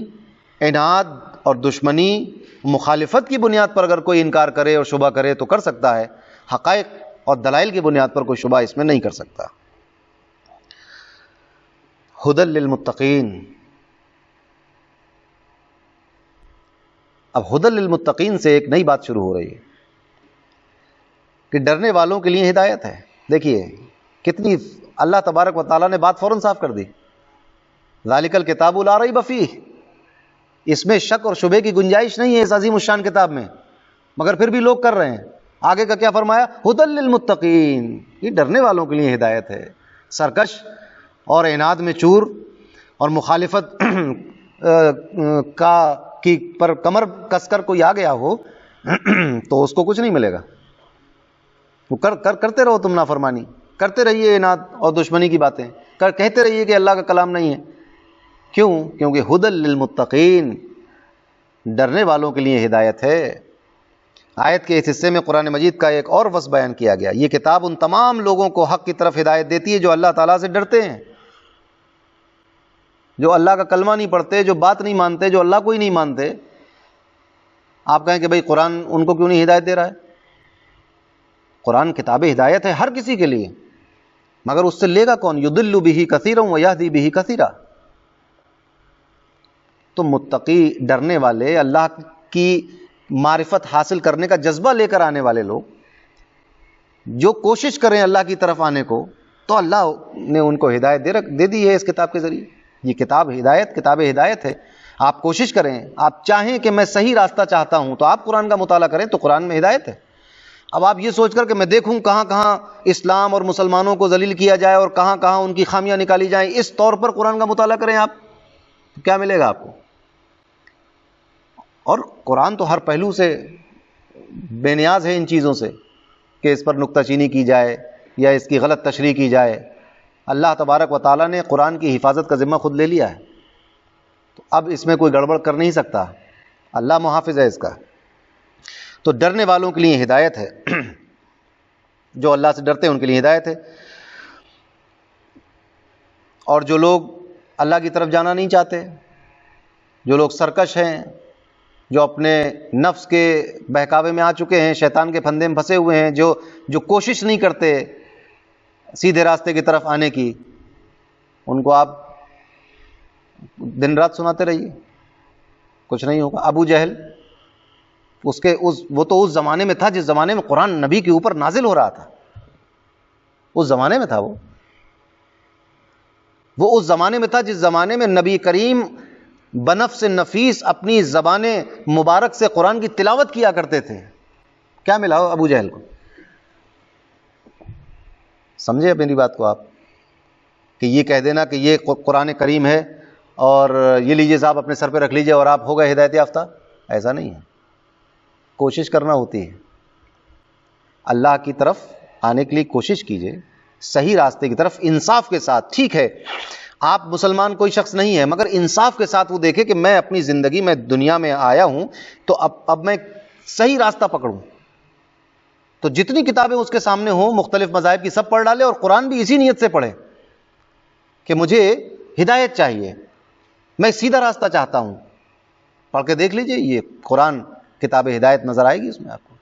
عناد اور دشمنی، مخالفت کی بنیاد پر اگر کوئی انکار کرے اور شبہ کرے تو کر سکتا ہے، حقائق اور دلائل کی بنیاد پر کوئی شبہ اس میں نہیں کر سکتا. ھدی للمتقین. اب ھدی للمتقین سے ایک نئی بات شروع ہو رہی ہے کہ ڈرنے والوں کے لیے ہدایت ہے. دیکھیے کتنی اللہ تبارک و تعالیٰ نے بات فوراً صاف کر دی. ذالک الکتاب لا ریب فیہ، اس میں شک اور شبے کی گنجائش نہیں ہے اس عظیم الشان کتاب میں، مگر پھر بھی لوگ کر رہے ہیں. آگے کا کیا فرمایا؟ ھدی للمتقین، یہ ڈرنے والوں کے لیے ہدایت ہے. سرکش اور عناد میں چور اور مخالفت کی پر کمر کس کر کوئی آ گیا ہو تو اس کو کچھ نہیں ملے گا. وہ کرتے رہو، تم نافرمانی کرتے رہیے، عناد اور دشمنی کی باتیں کہتے رہیے کہ اللہ کا کلام نہیں ہے. کیوں؟ کیونکہ ھدی للمتقین، ڈرنے والوں کے لیے ہدایت ہے. آیت کے اس حصے میں قرآن مجید کا ایک اور وصف بیان کیا گیا. یہ کتاب ان تمام لوگوں کو حق کی طرف ہدایت دیتی ہے جو اللہ تعالیٰ سے ڈرتے ہیں، جو اللہ کا کلمہ نہیں پڑھتے، جو بات نہیں مانتے، جو اللہ کو ہی نہیں مانتے. آپ کہیں کہ بھئی قرآن ان کو کیوں نہیں ہدایت دے رہا ہے؟ قرآن کتاب ہدایت ہے ہر کسی کے لیے، مگر اس سے لے گا کون؟ یضل بہ کثیرا ویہدی بہ کثیرا. تو متقی، ڈرنے والے، اللہ کی معرفت حاصل کرنے کا جذبہ لے کر آنے والے لوگ جو کوشش کریں اللہ کی طرف آنے کو، تو اللہ نے ان کو ہدایت دے دی ہے اس کتاب کے ذریعے. یہ کتاب ہدایت ہے. آپ کوشش کریں، آپ چاہیں کہ میں صحیح راستہ چاہتا ہوں تو آپ قرآن کا مطالعہ کریں، تو قرآن میں ہدایت ہے. اب آپ یہ سوچ کر کہ میں دیکھوں کہاں کہاں اسلام اور مسلمانوں کو ذلیل کیا جائے اور کہاں کہاں ان کی خامیاں نکالی جائیں، اس طور پر قرآن کا مطالعہ کریں آپ، تو کیا ملے گا آپ کو؟ اور قرآن تو ہر پہلو سے بے نیاز ہے ان چیزوں سے کہ اس پر نکتہ چینی کی جائے یا اس کی غلط تشریح کی جائے. اللہ تبارک و تعالیٰ نے قرآن کی حفاظت کا ذمہ خود لے لیا ہے، تو اب اس میں کوئی گڑبڑ کر نہیں سکتا. اللہ محافظ ہے اس کا. تو ڈرنے والوں کے لیے ہدایت ہے، جو اللہ سے ڈرتے ہیں ان کے لیے ہدایت ہے. اور جو لوگ اللہ کی طرف جانا نہیں چاہتے، جو لوگ سرکش ہیں، جو اپنے نفس کے بہکاوے میں آ چکے ہیں، شیطان کے پھندے میں پھنسے ہوئے ہیں، جو کوشش نہیں کرتے سیدھے راستے کی طرف آنے کی، ان کو آپ دن رات سناتے رہیے، کچھ نہیں ہوگا. ابو جہل وہ تو اس زمانے میں تھا جس زمانے میں قرآن نبی کے اوپر نازل ہو رہا تھا. اس زمانے میں تھا وہ اس زمانے میں تھا جس زمانے میں نبی کریم بنفس نفیس اپنی زبان مبارک سے قرآن کی تلاوت کیا کرتے تھے. کیا ملا ہو ابو جہل کو؟ سمجھے میری بات کو آپ؟ کہ یہ کہہ دینا کہ یہ قرآن کریم ہے اور یہ لیجئے صاحب اپنے سر پہ رکھ لیجئے اور آپ ہو گئے ہدایت یافتہ. ایسا نہیں ہے. کوشش کرنا ہوتی ہے. اللہ کی طرف آنے کے لیے کوشش کیجئے, صحیح راستے کی طرف انصاف کے ساتھ. ٹھیک ہے آپ مسلمان کوئی شخص نہیں ہے, مگر انصاف کے ساتھ وہ دیکھے کہ میں اپنی زندگی میں دنیا میں آیا ہوں تو اب میں صحیح راستہ پکڑوں. تو جتنی کتابیں اس کے سامنے ہوں مختلف مذاہب کی, سب پڑھ ڈالے اور قرآن بھی اسی نیت سے پڑھے کہ مجھے ہدایت چاہیے, میں سیدھا راستہ چاہتا ہوں. پڑھ کے دیکھ لیجئے, یہ قرآن کتاب ہدایت نظر آئے گی اس میں آپ کو.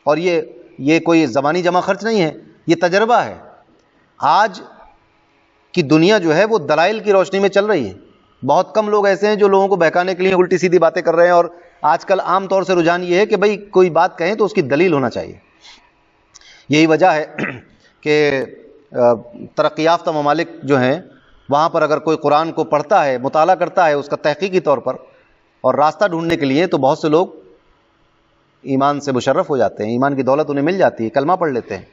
اور یہ کوئی زبانی جمع خرچ نہیں ہے, یہ تجربہ ہے. آج کی دنیا جو ہے وہ دلائل کی روشنی میں چل رہی ہے. بہت کم لوگ ایسے ہیں جو لوگوں کو بہکانے کے لیے الٹی سیدھی باتیں کر رہے ہیں, اور آج کل عام طور سے رجحان یہ ہے کہ بھئی کوئی بات کہیں تو اس کی دلیل ہونا چاہیے. یہی وجہ ہے کہ ترقی یافتہ ممالک جو ہیں وہاں پر اگر کوئی قرآن کو پڑھتا ہے, مطالعہ کرتا ہے اس کا تحقیقی طور پر اور راستہ ڈھونڈنے کے لیے, تو بہت سے لوگ ایمان سے مشرف ہو جاتے ہیں, ایمان کی دولت انہیں مل جاتی ہے, کلمہ پڑھ لیتے ہیں.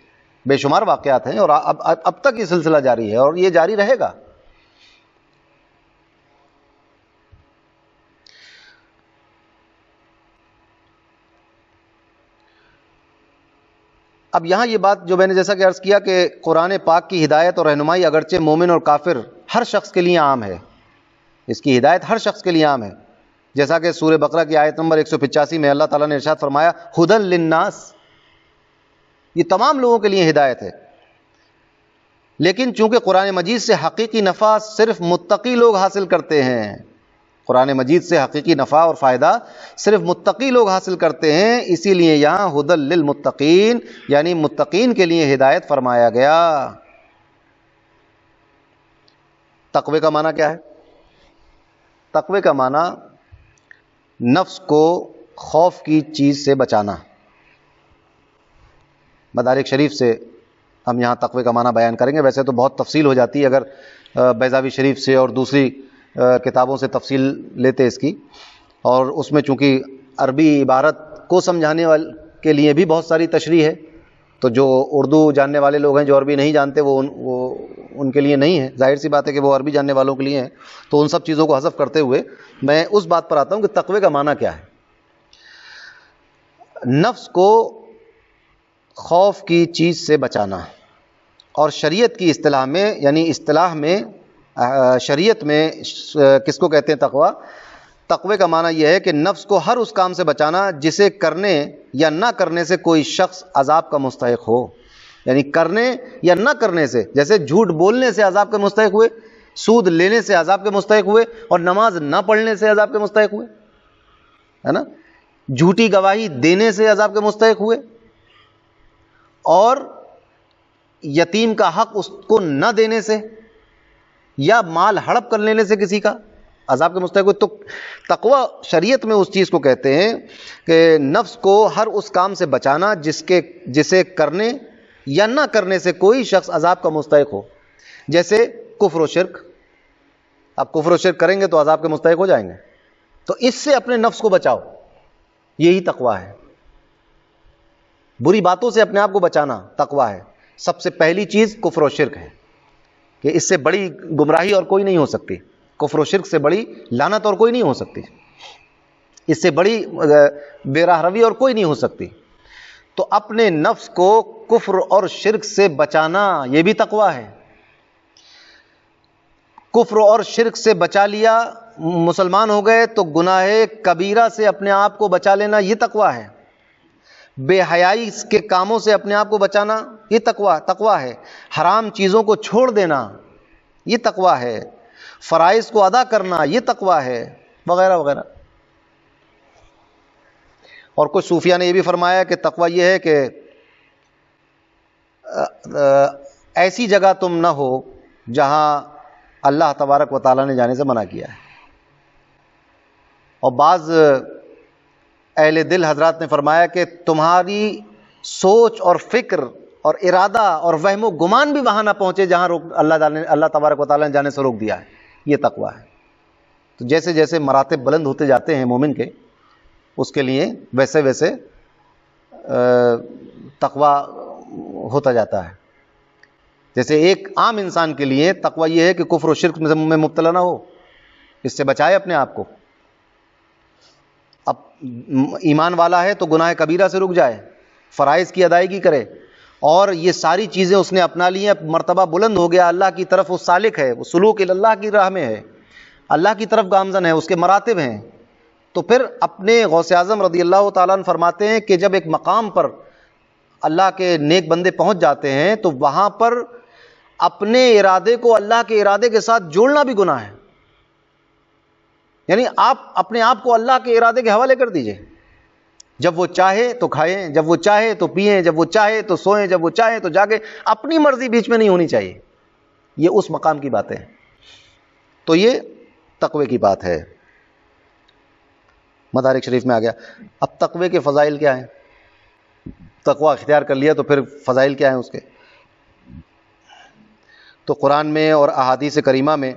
بے شمار واقعات ہیں اور اب تک یہ سلسلہ جاری ہے اور یہ جاری رہے گا. اب یہاں یہ بات جو میں نے جیسا کہ عرض کیا کہ قرآن پاک کی ہدایت اور رہنمائی اگرچہ مومن اور کافر ہر شخص کے لیے عام ہے, اس کی ہدایت ہر شخص کے لیے عام ہے. جیسا کہ سورہ بقرہ کی آیت نمبر 185 میں اللہ تعالیٰ نے ارشاد فرمایا ہدی للناس, یہ تمام لوگوں کے لیے ہدایت ہے. لیکن چونکہ قرآن مجید سے حقیقی نفع صرف متقی لوگ حاصل کرتے ہیں, قرآن مجید سے حقیقی نفع اور فائدہ صرف متقی لوگ حاصل کرتے ہیں, اسی لیے یہاں ہدی للمتقین یعنی متقین کے لیے ہدایت فرمایا گیا. تقوی کا معنی کیا ہے؟ تقوی کا معنی نفس کو خوف کی چیز سے بچانا. مدارک شریف سے ہم یہاں تقوی کا معنی بیان کریں گے. ویسے تو بہت تفصیل ہو جاتی ہے اگر بیضاوی شریف سے اور دوسری کتابوں سے تفصیل لیتے اس کی, اور اس میں چونکہ عربی عبارت کو سمجھانے والے کے لیے بھی بہت ساری تشریح ہے, تو جو اردو جاننے والے لوگ ہیں جو عربی نہیں جانتے وہ ان کے لیے نہیں ہے. ظاہر سی بات ہے کہ وہ عربی جاننے والوں کے لیے ہیں. تو ان سب چیزوں کو حذف کرتے ہوئے میں اس بات پر آتا ہوں کہ تقوی کا معنی کیا ہے. نفس کو خوف کی چیز سے بچانا, اور شریعت کی اصطلاح میں یعنی اصطلاح میں شریعت میں کس کو کہتے ہیں تقوی؟ تقوی کا معنی یہ ہے کہ نفس کو ہر اس کام سے بچانا جسے کرنے یا نہ کرنے سے کوئی شخص عذاب کا مستحق ہو. یعنی کرنے یا نہ کرنے سے, جیسے جھوٹ بولنے سے عذاب کے مستحق ہوئے, سود لینے سے عذاب کے مستحق ہوئے, اور نماز نہ پڑھنے سے عذاب کے مستحق ہوئے, ہے نا, جھوٹی گواہی دینے سے عذاب کے مستحق ہوئے, اور یتیم کا حق اس کو نہ دینے سے یا مال ہڑپ کر لینے سے کسی کا عذاب کے مستحق ہوئے. تو تقوی شریعت میں اس چیز کو کہتے ہیں کہ نفس کو ہر اس کام سے بچانا جسے کرنے یا نہ کرنے سے کوئی شخص عذاب کا مستحق ہو. جیسے کفر و شرک, آپ کفر و شرک کریں گے تو عذاب کے مستحق ہو جائیں گے, تو اس سے اپنے نفس کو بچاؤ, یہی تقوی ہے. بری باتوں سے اپنے آپ کو بچانا تقوی ہے. سب سے پہلی چیز کفر و شرک ہے کہ اس سے بڑی گمراہی اور کوئی نہیں ہو سکتی, کفر و شرک سے بڑی لعنت اور کوئی نہیں ہو سکتی, اس سے بڑی بے راہ روی اور کوئی نہیں ہو سکتی. تو اپنے نفس کو کفر اور شرک سے بچانا یہ بھی تقوی ہے. کفر اور شرک سے بچا لیا, مسلمان ہو گئے تو گناہ کبیرہ سے اپنے آپ کو بچا لینا یہ تقوی ہے. بے حیائی کے کاموں سے اپنے آپ کو بچانا یہ تقوی ہے. حرام چیزوں کو چھوڑ دینا یہ تقوی ہے. فرائض کو ادا کرنا یہ تقوی ہے, وغیرہ وغیرہ. اور کچھ صوفیہ نے یہ بھی فرمایا کہ تقوی یہ ہے کہ ایسی جگہ تم نہ ہو جہاں اللہ تبارک و تعالیٰ نے جانے سے منع کیا ہے. اور بعض اہل دل حضرات نے فرمایا کہ تمہاری سوچ اور فکر اور ارادہ اور وہم و گمان بھی وہاں نہ پہنچے جہاں اللہ تبارک و تعالیٰ نے جانے سے روک دیا ہے. یہ تقویٰ ہے. تو جیسے جیسے مراتب بلند ہوتے جاتے ہیں مومن کے، اس کے لیے ویسے ویسے تقویٰ ہوتا جاتا ہے. جیسے ایک عام انسان کے لیے تقویٰ یہ ہے کہ کفر و شرک میں مبتلا نہ ہو، اس سے بچائے اپنے آپ کو. اب ایمان والا ہے تو گناہ کبیرہ سے رک جائے، فرائض کی ادائیگی کرے، اور یہ ساری چیزیں اس نے اپنا لی ہیں، مرتبہ بلند ہو گیا، اللہ کی طرف وہ سالک ہے، وہ سلوک اللہ کی راہ میں ہے، اللہ کی طرف گامزن ہے، اس کے مراتب ہیں. تو پھر اپنے غوث اعظم رضی اللہ تعالیٰ عنہ فرماتے ہیں کہ جب ایک مقام پر اللہ کے نیک بندے پہنچ جاتے ہیں تو وہاں پر اپنے ارادے کو اللہ کے ارادے کے ساتھ جوڑنا بھی گناہ ہے. یعنی آپ اپنے آپ کو اللہ کے ارادے کے حوالے کر دیجئے. جب وہ چاہے تو کھائیں، جب وہ چاہے تو پئیں، جب وہ چاہے تو سوئیں، جب وہ چاہے تو جاگیں، اپنی مرضی بیچ میں نہیں ہونی چاہیے. یہ اس مقام کی باتیں ہیں. تو یہ تقوی کی بات ہے. مدارک شریف میں آ گیا. اب تقوی کے فضائل کیا ہیں؟ تقوی اختیار کر لیا تو پھر فضائل کیا ہیں اس کے؟ تو قرآن میں اور احادیث کریمہ میں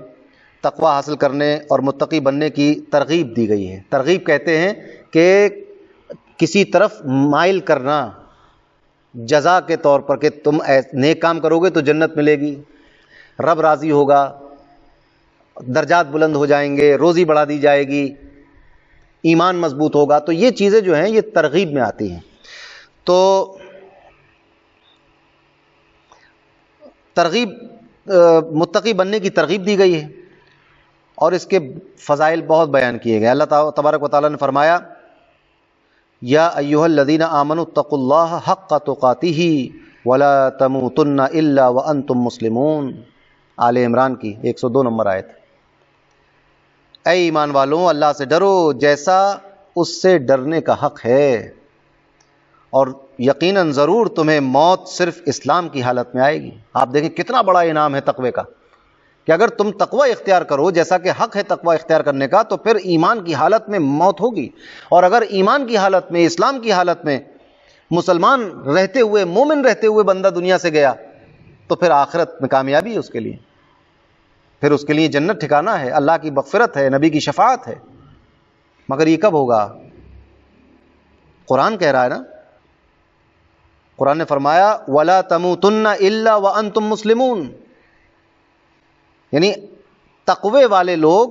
تقوی حاصل کرنے اور متقی بننے کی ترغیب دی گئی ہے. ترغیب کہتے ہیں کہ کسی طرف مائل کرنا جزا کے طور پر کہ تم نیک کام کرو گے تو جنت ملے گی، رب راضی ہوگا، درجات بلند ہو جائیں گے، روزی بڑھا دی جائے گی، ایمان مضبوط ہوگا. تو یہ چیزیں جو ہیں یہ ترغیب میں آتی ہیں. تو ترغیب متقی بننے کی ترغیب دی گئی ہے اور اس کے فضائل بہت بیان کیے گئے. اللہ تبارک و تعالیٰ نے فرمایا یا ایھا الذین آمنوا اتقوا اللہ حق تقاتہ ولا تموتن الا وانتم مسلمون. آل عمران کی 102 نمبر آیت. اے ایمان والوں، اللہ سے ڈرو جیسا اس سے ڈرنے کا حق ہے، اور یقیناً ضرور تمہیں موت صرف اسلام کی حالت میں آئے گی. آپ دیکھیں کتنا بڑا انعام ہے تقوی کا، کہ اگر تم تقوی اختیار کرو جیسا کہ حق ہے تقوی اختیار کرنے کا، تو پھر ایمان کی حالت میں موت ہوگی. اور اگر ایمان کی حالت میں، اسلام کی حالت میں مسلمان رہتے ہوئے، مومن رہتے ہوئے بندہ دنیا سے گیا تو پھر آخرت میں کامیابی ہے اس کے لیے، پھر اس کے لیے جنت ٹھکانہ ہے، اللہ کی مغفرت ہے، نبی کی شفاعت ہے. مگر یہ کب ہوگا؟ قرآن کہہ رہا ہے نا، قرآن نے فرمایا وَلَا تَمُوتُنَّ إِلَّا وَأَنْتُمْ مُسْلِمُونَ. یعنی تقوی والے لوگ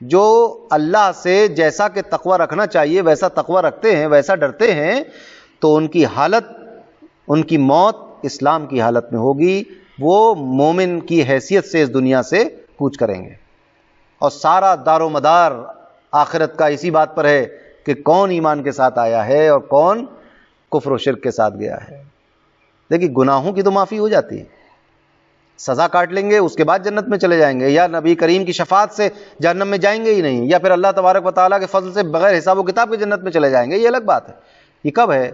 جو اللہ سے جیسا کہ تقوی رکھنا چاہیے ویسا تقوی رکھتے ہیں، ویسا ڈرتے ہیں، تو ان کی حالت، ان کی موت اسلام کی حالت میں ہوگی. وہ مومن کی حیثیت سے اس دنیا سے کوچ کریں گے، اور سارا دار و مدار آخرت کا اسی بات پر ہے کہ کون ایمان کے ساتھ آیا ہے اور کون کفر و شرک کے ساتھ گیا ہے. دیکھیے گناہوں کی تو معافی ہو جاتی ہے، سزا کاٹ لیں گے، اس کے بعد جنت میں چلے جائیں گے، یا نبی کریم کی شفاعت سے جہنم میں جائیں گے ہی نہیں، یا پھر اللہ تبارک و تعالیٰ کے فضل سے بغیر حساب و کتاب کے جنت میں چلے جائیں گے. یہ الگ بات ہے. یہ کب ہے؟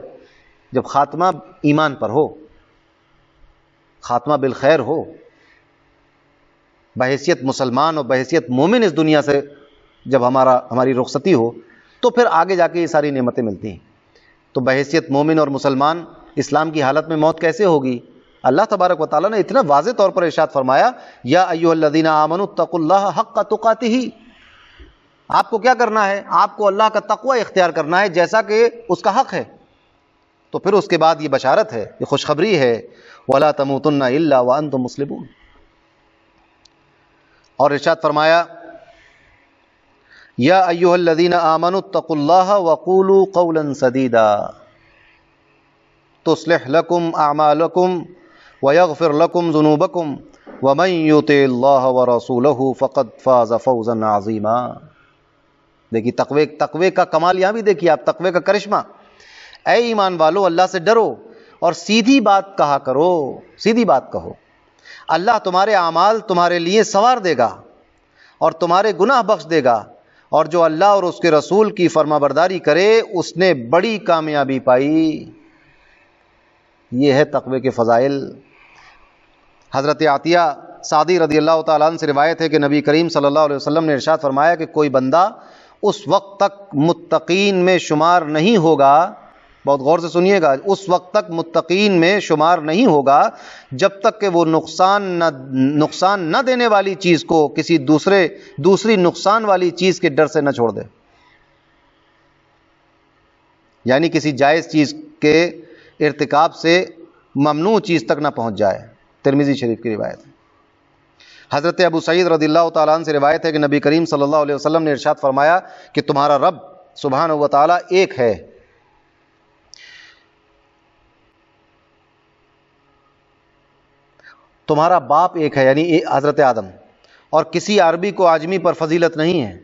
جب خاتمہ ایمان پر ہو، خاتمہ بالخیر ہو، بحیثیت مسلمان اور بحیثیت مومن اس دنیا سے جب ہماری رخصتی ہو، تو پھر آگے جا کے یہ ساری نعمتیں ملتی ہیں. تو بحیثیت مومن اور مسلمان اسلام کی حالت میں موت کیسے ہوگی؟ اللہ تبارک و تعالیٰ نے اتنا واضح طور پر ارشاد فرمایا یا ایھا الذین آمنوا اتقوا اللہ حق تقاتہ. آپ کو کیا کرنا ہے؟ آپ کو اللہ کا تقوی اختیار کرنا ہے جیسا کہ اس کا حق ہے. تو پھر اس کے بعد یہ بشارت ہے، یہ خوشخبری ہے وَلَا تَمُوتُنَّ إِلَّا وَأَنْتُمْ مُسْلِمُونَ. اور ارشاد فرمایا یا ایھا الذین آمنوا اتقوا اللہ وقولوا قولا سدیدا تصلح لکم اعمالکم ویغفر لکم ذنوبکم ومن یطع اللہ ورسولہ فقد فاز فوزا عظیما. دیکھیے تقوی کا کمال یہاں بھی دیکھیے آپ، تقوی کا کرشمہ. اے ایمان والو اللہ سے ڈرو اور سیدھی بات کہا کرو، سیدھی بات کہو. اللہ تمہارے اعمال تمہارے لیے سنوار دے گا اور تمہارے گناہ بخش دے گا، اور جو اللہ اور اس کے رسول کی فرما برداری کرے اس نے بڑی کامیابی پائی. یہ ہے تقوی کے فضائل. حضرت عطیہ سعدی رضی اللہ تعالیٰ عنہ سے روایت ہے کہ نبی کریم صلی اللہ علیہ وسلم نے ارشاد فرمایا کہ کوئی بندہ اس وقت تک متقین میں شمار نہیں ہوگا، بہت غور سے سنیے گا، اس وقت تک متقین میں شمار نہیں ہوگا جب تک کہ وہ نقصان نہ دینے والی چیز کو کسی دوسری نقصان والی چیز کے ڈر سے نہ چھوڑ دے، یعنی کسی جائز چیز کے ارتکاب سے ممنوع چیز تک نہ پہنچ جائے۔ ترمذی شریف کی روایت ہے۔ حضرت ابو سعید رضی اللہ تعالیٰ عنہ سے روایت ہے کہ نبی کریم صلی اللہ علیہ وسلم نے ارشاد فرمایا کہ تمہارا رب سبحانہ و تعالیٰ ایک ہے، تمہارا باپ ایک ہے یعنی حضرت آدم، اور کسی عربی کو عجمی پر فضیلت نہیں ہے،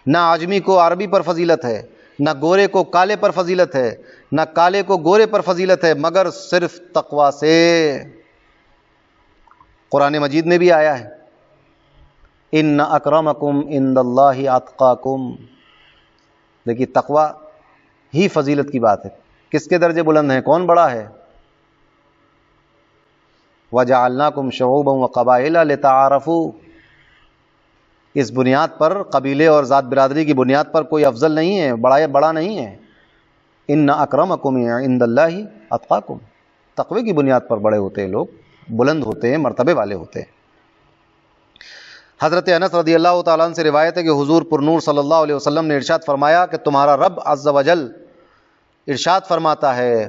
نہ عجمی کو عربی پر فضیلت ہے، نہ گورے کو کالے پر فضیلت ہے، نہ کالے کو گورے پر فضیلت ہے، مگر صرف تقوی سے۔ قرآن مجید میں بھی آیا ہے ان اکرمکم عند اللہ اتقاکم، دیکھیے تقوی ہی فضیلت کی بات ہے۔ کس کے درجے بلند ہیں، کون بڑا ہے؟ وَجَعَلْنَاكُمْ شُعُوبًا وَقَبَائِلَ لِتَعَارَفُوا، اس بنیاد پر، قبیلے اور ذات برادری کی بنیاد پر کوئی افضل نہیں ہے، بڑا نہیں ہے۔ ان اکرمکم عند اللہ اتقاکم، تقوی کی بنیاد پر بڑے ہوتے ہیں لوگ، بلند ہوتے ہیں، مرتبے والے ہوتے ہیں۔ حضرت انس رضی اللہ تعالیٰ عنہ سے روایت ہے کہ حضور پرنور صلی اللہ علیہ وسلم نے ارشاد فرمایا کہ تمہارا رب عز و جل ارشاد فرماتا ہے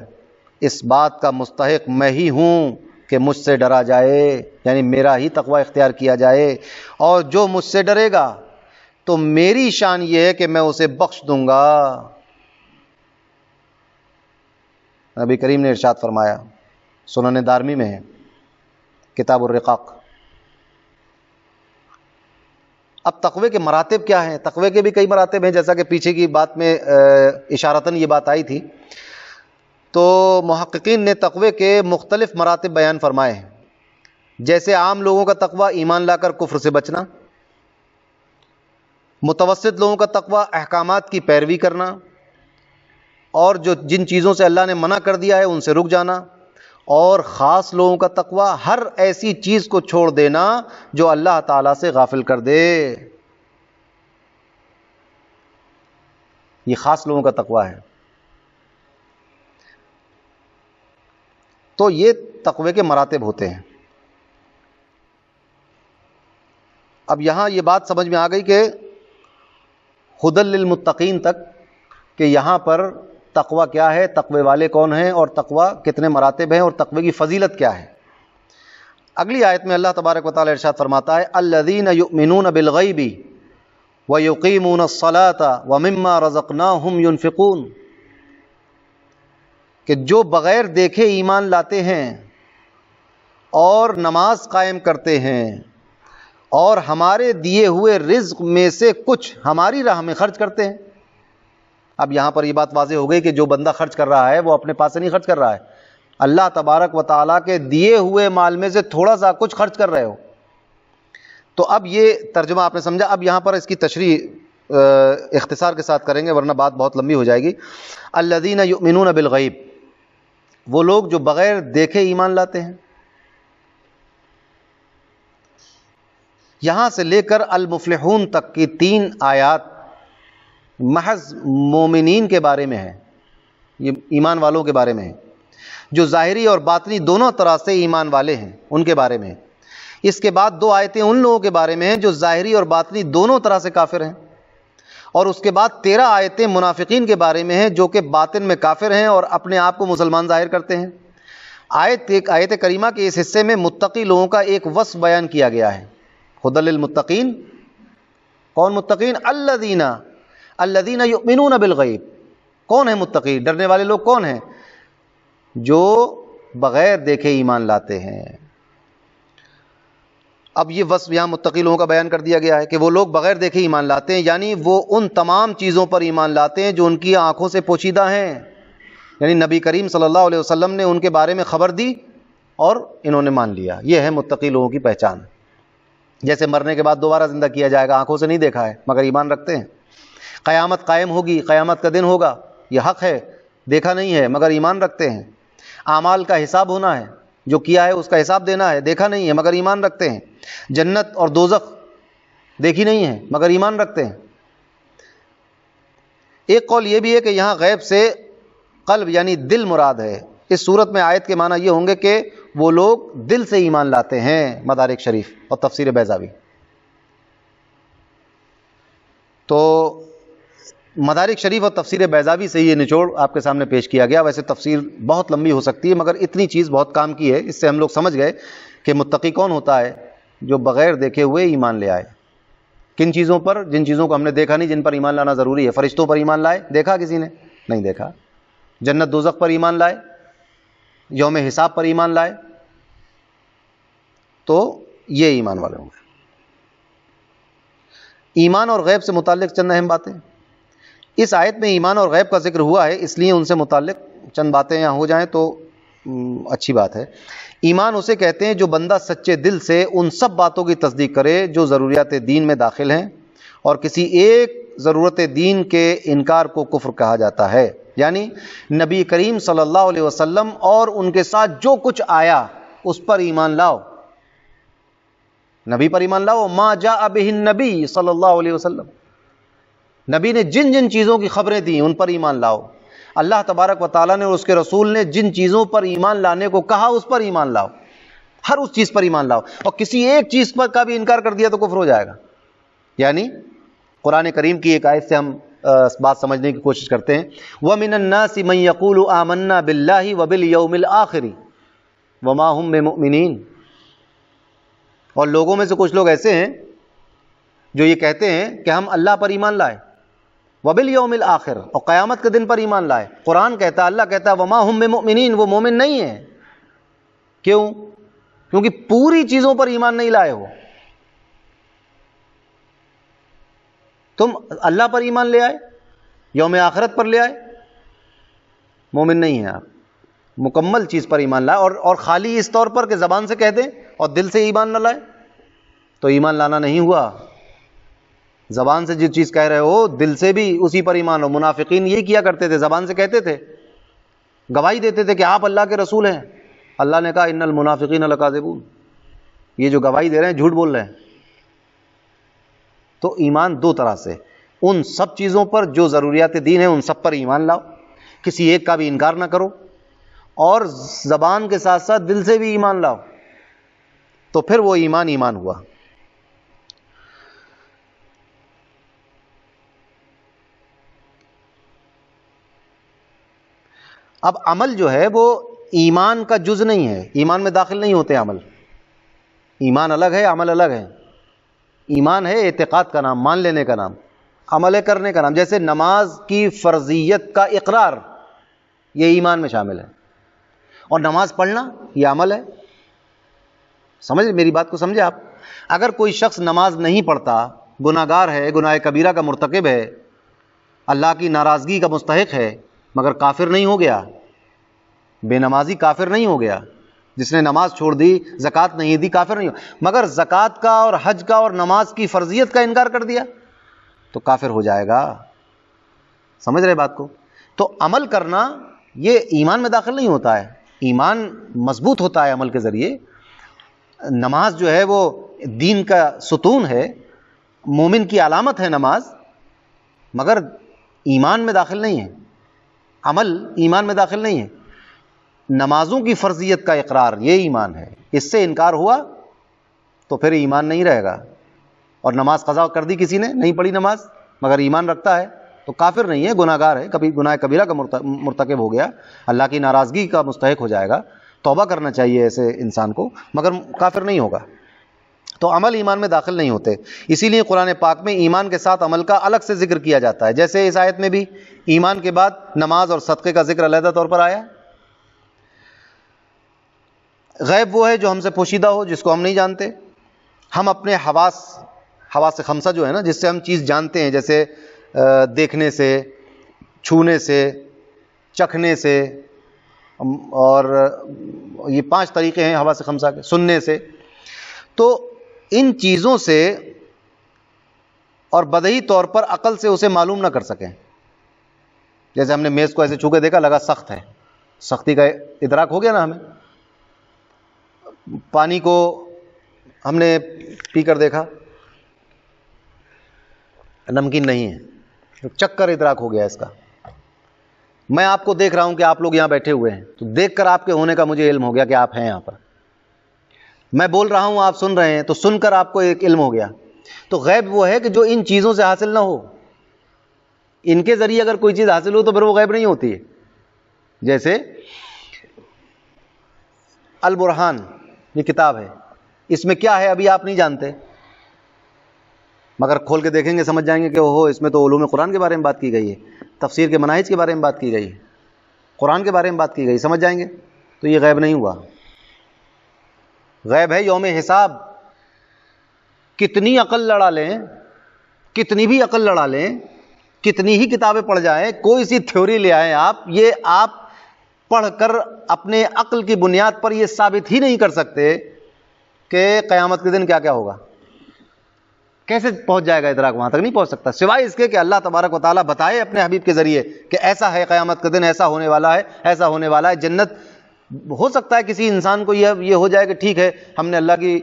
اس بات کا مستحق میں ہی ہوں کہ مجھ سے ڈرا جائے، یعنی میرا ہی تقوی اختیار کیا جائے، اور جو مجھ سے ڈرے گا تو میری شان یہ ہے کہ میں اسے بخش دوں گا۔ نبی کریم نے ارشاد فرمایا، سنن دارمی میں ہے، کتاب الرقاق۔ اب تقوی کے مراتب کیا ہیں؟ تقوی کے بھی کئی مراتب ہیں، جیسا کہ پیچھے کی بات میں اشارتاً یہ بات آئی تھی، تو محققین نے تقوی کے مختلف مراتب بیان فرمائے ہیں۔ جیسے عام لوگوں کا تقوی ایمان لا کر کفر سے بچنا، متوسط لوگوں کا تقوی احکامات کی پیروی کرنا، اور جن چیزوں سے اللہ نے منع کر دیا ہے ان سے رک جانا، اور خاص لوگوں کا تقوی ہر ایسی چیز کو چھوڑ دینا جو اللہ تعالیٰ سے غافل کر دے، یہ خاص لوگوں کا تقوی ہے۔ تو یہ تقوی کے مراتب ہوتے ہیں۔ اب یہاں یہ بات سمجھ میں آ گئی کہ ہدی للمتقین تک، کہ یہاں پر تقوی کیا ہے، تقوی والے کون ہیں، اور تقوی کتنے مراتب ہیں، اور تقوی کی فضیلت کیا ہے۔ اگلی آیت میں اللہ تبارک و تعالی ارشاد فرماتا ہے الذین یؤمنون بالغیب ویقیمون الصلاة ومما رزقناہم ینفقون، کہ جو بغیر دیکھے ایمان لاتے ہیں اور نماز قائم کرتے ہیں اور ہمارے دیے ہوئے رزق میں سے کچھ ہماری راہ میں خرچ کرتے ہیں۔ اب یہاں پر یہ بات واضح ہو گئی کہ جو بندہ خرچ کر رہا ہے وہ اپنے پاس سے نہیں خرچ کر رہا ہے، اللہ تبارک و تعالیٰ کے دیے ہوئے مال میں سے تھوڑا سا کچھ خرچ کر رہے ہو۔ تو اب یہ ترجمہ آپ نے سمجھا۔ اب یہاں پر اس کی تشریح اختصار کے ساتھ کریں گے ورنہ بات بہت لمبی ہو جائے گی۔ الذین یؤمنون بالغیب، وہ لوگ جو بغیر دیکھے ایمان لاتے ہیں۔ یہاں سے لے کر المفلحون تک کی 3 آیات محض مومنین کے بارے میں ہے، یہ ایمان والوں کے بارے میں ہے، جو ظاہری اور باطنی دونوں طرح سے ایمان والے ہیں، ان کے بارے میں ہے۔ اس کے بعد 2 آیتیں ان لوگوں کے بارے میں ہیں جو ظاہری اور باطنی دونوں طرح سے کافر ہیں، اور اس کے بعد 13 آیتیں منافقین کے بارے میں ہیں جو کہ باطن میں کافر ہیں اور اپنے آپ کو مسلمان ظاہر کرتے ہیں۔ آیت کریمہ کے اس حصے میں متقی لوگوں کا ایک وصف بیان کیا گیا ہے۔ ہدی للمتقین، کون متقین؟ الذین یؤمنون بالغیب، کون ہیں متقی؟ ڈرنے والے لوگ کون ہیں؟ جو بغیر دیکھے ایمان لاتے ہیں۔ اب یہ وصف یہاں متقی لوگوں کا بیان کر دیا گیا ہے کہ وہ لوگ بغیر دیکھے ایمان لاتے ہیں، یعنی وہ ان تمام چیزوں پر ایمان لاتے ہیں جو ان کی آنکھوں سے پوشیدہ ہیں، یعنی نبی کریم صلی اللہ علیہ وسلم نے ان کے بارے میں خبر دی اور انہوں نے مان لیا۔ یہ ہے متقی لوگوں کی پہچان۔ جیسے مرنے کے بعد دوبارہ زندہ کیا جائے گا، آنکھوں سے نہیں دیکھا ہے مگر ایمان رکھتے ہیں۔ قیامت قائم ہوگی، قیامت کا دن ہوگا، یہ حق ہے، دیکھا نہیں ہے مگر ایمان رکھتے ہیں۔ اعمال کا حساب ہونا ہے، جو کیا ہے اس کا حساب دینا ہے، دیکھا نہیں ہے مگر ایمان رکھتے ہیں۔ جنت اور دوزخ دیکھی نہیں ہے مگر ایمان رکھتے ہیں۔ ایک قول یہ بھی ہے کہ یہاں غیب سے قلب یعنی دل مراد ہے. اس صورت میں آیت کے معنی یہ ہوں گے کہ وہ لوگ دل سے ایمان لاتے ہیں. مدارک شریف اور تفسیر بیضاوی. تو مدارک شریف اور تفسیر بیضاوی سے یہ نچوڑ آپ کے سامنے پیش کیا گیا. ویسے تفسیر بہت لمبی ہو سکتی ہے مگر اتنی چیز بہت کام کی ہے. اس سے ہم لوگ سمجھ گئے کہ متقی کون ہوتا ہے؟ جو بغیر دیکھے ہوئے ایمان لے آئے. کن چیزوں پر؟ جن چیزوں کو ہم نے دیکھا نہیں، جن پر ایمان لانا ضروری ہے. فرشتوں پر ایمان لائے، دیکھا کسی نے؟ نہیں دیکھا. جنت دوزخ پر ایمان لائے، یوم حساب پر ایمان لائے، تو یہ ایمان والے ہوں گے. ایمان اور غیب سے متعلق چند اہم باتیں. اس آیت میں ایمان اور غیب کا ذکر ہوا ہے، اس لیے ان سے متعلق چند باتیں یہاں ہو جائیں تو اچھی بات ہے. ایمان اسے کہتے ہیں جو بندہ سچے دل سے ان سب باتوں کی تصدیق کرے جو ضروریات دین میں داخل ہیں، اور کسی ایک ضرورت دین کے انکار کو کفر کہا جاتا ہے. یعنی نبی کریم صلی اللہ علیہ وسلم اور ان کے ساتھ جو کچھ آیا اس پر ایمان لاؤ. نبی پر ایمان لاؤ. ما جاء بہ النبی صلی اللہ علیہ وسلم، نبی نے جن جن چیزوں کی خبریں دیں ان پر ایمان لاؤ. اللہ تبارک و تعالیٰ نے اور اس کے رسول نے جن چیزوں پر ایمان لانے کو کہا اس پر ایمان لاؤ. ہر اس چیز پر ایمان لاؤ، اور کسی ایک چیز پر کا بھی انکار کر دیا تو کفر ہو جائے گا. یعنی قرآن کریم کی ایک آیت سے ہم بات سمجھنے کی کوشش کرتے ہیں. وَمِنَ النَّاسِ مَن يَقُولُ آمَنَّا بِاللَّهِ وَبِالْيَوْمِ الْآخِرِ وَمَا هُم بِمُؤْمِنِينَ. اور لوگوں میں سے کچھ لوگ ایسے ہیں جو یہ کہتے ہیں کہ ہم اللہ پر ایمان لائے، وَبِالْيَوْمِ الْآخِرِ، اور قیامت کے دن پر ایمان لائے. قرآن کہتا ہے، اللہ کہتا ہے وَمَا هُم بِمُؤْمِنِينَ، وہ مومن نہیں ہیں. کیوں؟ کیونکہ پوری چیزوں پر ایمان نہیں لائے ہو. تم اللہ پر ایمان لے آئے، یوم آخرت پر لے آئے، مومن نہیں ہیں آپ. مکمل چیز پر ایمان لائے. اور خالی اس طور پر کہ زبان سے کہہ دیں اور دل سے ایمان نہ لائے تو ایمان لانا نہیں ہوا. زبان سے جس چیز کہہ رہے ہو دل سے بھی اسی پر ایمان ہو. منافقین یہی کیا کرتے تھے، زبان سے کہتے تھے، گواہی دیتے تھے کہ آپ اللہ کے رسول ہیں. اللہ نے کہا ان المنافقین لکاذبون، یہ جو گواہی دے رہے ہیں جھوٹ بول رہے ہیں. تو ایمان دو طرح سے، ان سب چیزوں پر جو ضروریات دین ہیں ان سب پر ایمان لاؤ، کسی ایک کا بھی انکار نہ کرو، اور زبان کے ساتھ ساتھ دل سے بھی ایمان لاؤ، تو پھر وہ ایمان ہوا. اب عمل جو ہے وہ ایمان کا جز نہیں ہے، ایمان میں داخل نہیں ہوتے عمل. ایمان الگ ہے، عمل الگ ہے. ایمان ہے اعتقاد کا نام، مان لینے کا نام، عمل کرنے کا نام. جیسے نماز کی فرضیت کا اقرار، یہ ایمان میں شامل ہے. اور نماز پڑھنا یہ عمل ہے. سمجھ میری بات کو سمجھے آپ؟ اگر کوئی شخص نماز نہیں پڑھتا، گناہ گار ہے، گناہ کبیرہ کا مرتکب ہے، اللہ کی ناراضگی کا مستحق ہے، مگر کافر نہیں ہو گیا. بے نمازی کافر نہیں ہو گیا. جس نے نماز چھوڑ دی، زکوٰۃ نہیں دی، کافر نہیں ہو. مگر زکوٰۃ کا اور حج کا اور نماز کی فرضیت کا انکار کر دیا تو کافر ہو جائے گا. سمجھ رہے بات کو؟ تو عمل کرنا یہ ایمان میں داخل نہیں ہوتا ہے. ایمان مضبوط ہوتا ہے عمل کے ذریعے. نماز جو ہے وہ دین کا ستون ہے، مومن کی علامت ہے نماز، مگر ایمان میں داخل نہیں ہے. عمل ایمان میں داخل نہیں ہے. نمازوں کی فرضیت کا اقرار یہ ایمان ہے. اس سے انکار ہوا تو پھر ایمان نہیں رہے گا. اور نماز قضا کر دی کسی نے، نہیں پڑھی نماز مگر ایمان رکھتا ہے تو کافر نہیں ہے، گناہ گار ہے، کبھی گناہ کبیرہ کا مرتکب ہو گیا، اللہ کی ناراضگی کا مستحق ہو جائے گا. توبہ کرنا چاہیے ایسے انسان کو، مگر کافر نہیں ہوگا. تو عمل ایمان میں داخل نہیں ہوتے. اسی لیے قرآن پاک میں ایمان کے ساتھ عمل کا الگ سے ذکر کیا جاتا ہے. جیسے اس آیت میں بھی ایمان کے بعد نماز اور صدقے کا ذکر علیحدہ طور پر آیا. غیب وہ ہے جو ہم سے پوشیدہ ہو، جس کو ہم نہیں جانتے. ہم اپنے حواس خمسہ جو ہے نا، جس سے ہم چیز جانتے ہیں، جیسے دیکھنے سے، چھونے سے، چکھنے سے، اور یہ 5 طریقے ہیں حواس خمسہ کے، سننے سے. تو ان چیزوں سے اور بدیہی طور پر عقل سے اسے معلوم نہ کر سکیں. جیسے ہم نے میز کو ایسے چھو کے دیکھا، لگا سخت ہے، سختی کا ادراک ہو گیا نا ہمیں. پانی کو ہم نے پی کر دیکھا، نمکین نہیں ہے. چکر ادراک ہو گیا اس کا. میں آپ کو دیکھ رہا ہوں کہ آپ لوگ یہاں بیٹھے ہوئے ہیں, تو دیکھ کر آپ کے ہونے کا مجھے علم ہو گیا کہ آپ ہیں یہاں پر. میں بول رہا ہوں, آپ سن رہے ہیں, تو سن کر آپ کو ایک علم ہو گیا. تو غیب وہ ہے کہ جو ان چیزوں سے حاصل نہ ہو. ان کے ذریعے اگر کوئی چیز حاصل ہو تو پھر وہ غیب نہیں ہوتی ہے. جیسے البرہان یہ کتاب ہے, اس میں کیا ہے ابھی آپ نہیں جانتے, مگر کھول کے دیکھیں گے سمجھ جائیں گے کہ اوہو اس میں تو علوم قرآن کے بارے میں بات کی گئی ہے, تفسیر کے مناہج کے بارے میں بات کی گئی ہے, قرآن کے بارے میں بات کی گئی, سمجھ جائیں گے. تو یہ غیب نہیں ہوا. غیب ہے یوم حساب. کتنی عقل لڑا لیں, کتنی بھی عقل لڑا لیں, کتنی ہی کتابیں پڑھ جائیں, کوئی سی تھیوری لے آئیں آپ پڑھ کر اپنے عقل کی بنیاد پر یہ ثابت ہی نہیں کر سکتے کہ قیامت کے دن کیا کیا ہوگا. کیسے پہنچ جائے گا ادراک وہاں تک؟ نہیں پہنچ سکتا, سوائے اس کے کہ اللہ تبارک و تعالیٰ بتائے اپنے حبیب کے ذریعے کہ ایسا ہے قیامت کا دن, ایسا ہونے والا ہے, ایسا ہونے والا ہے. جنت ہو سکتا ہے کسی انسان کو یہ ہو جائے کہ ٹھیک ہے ہم نے اللہ کی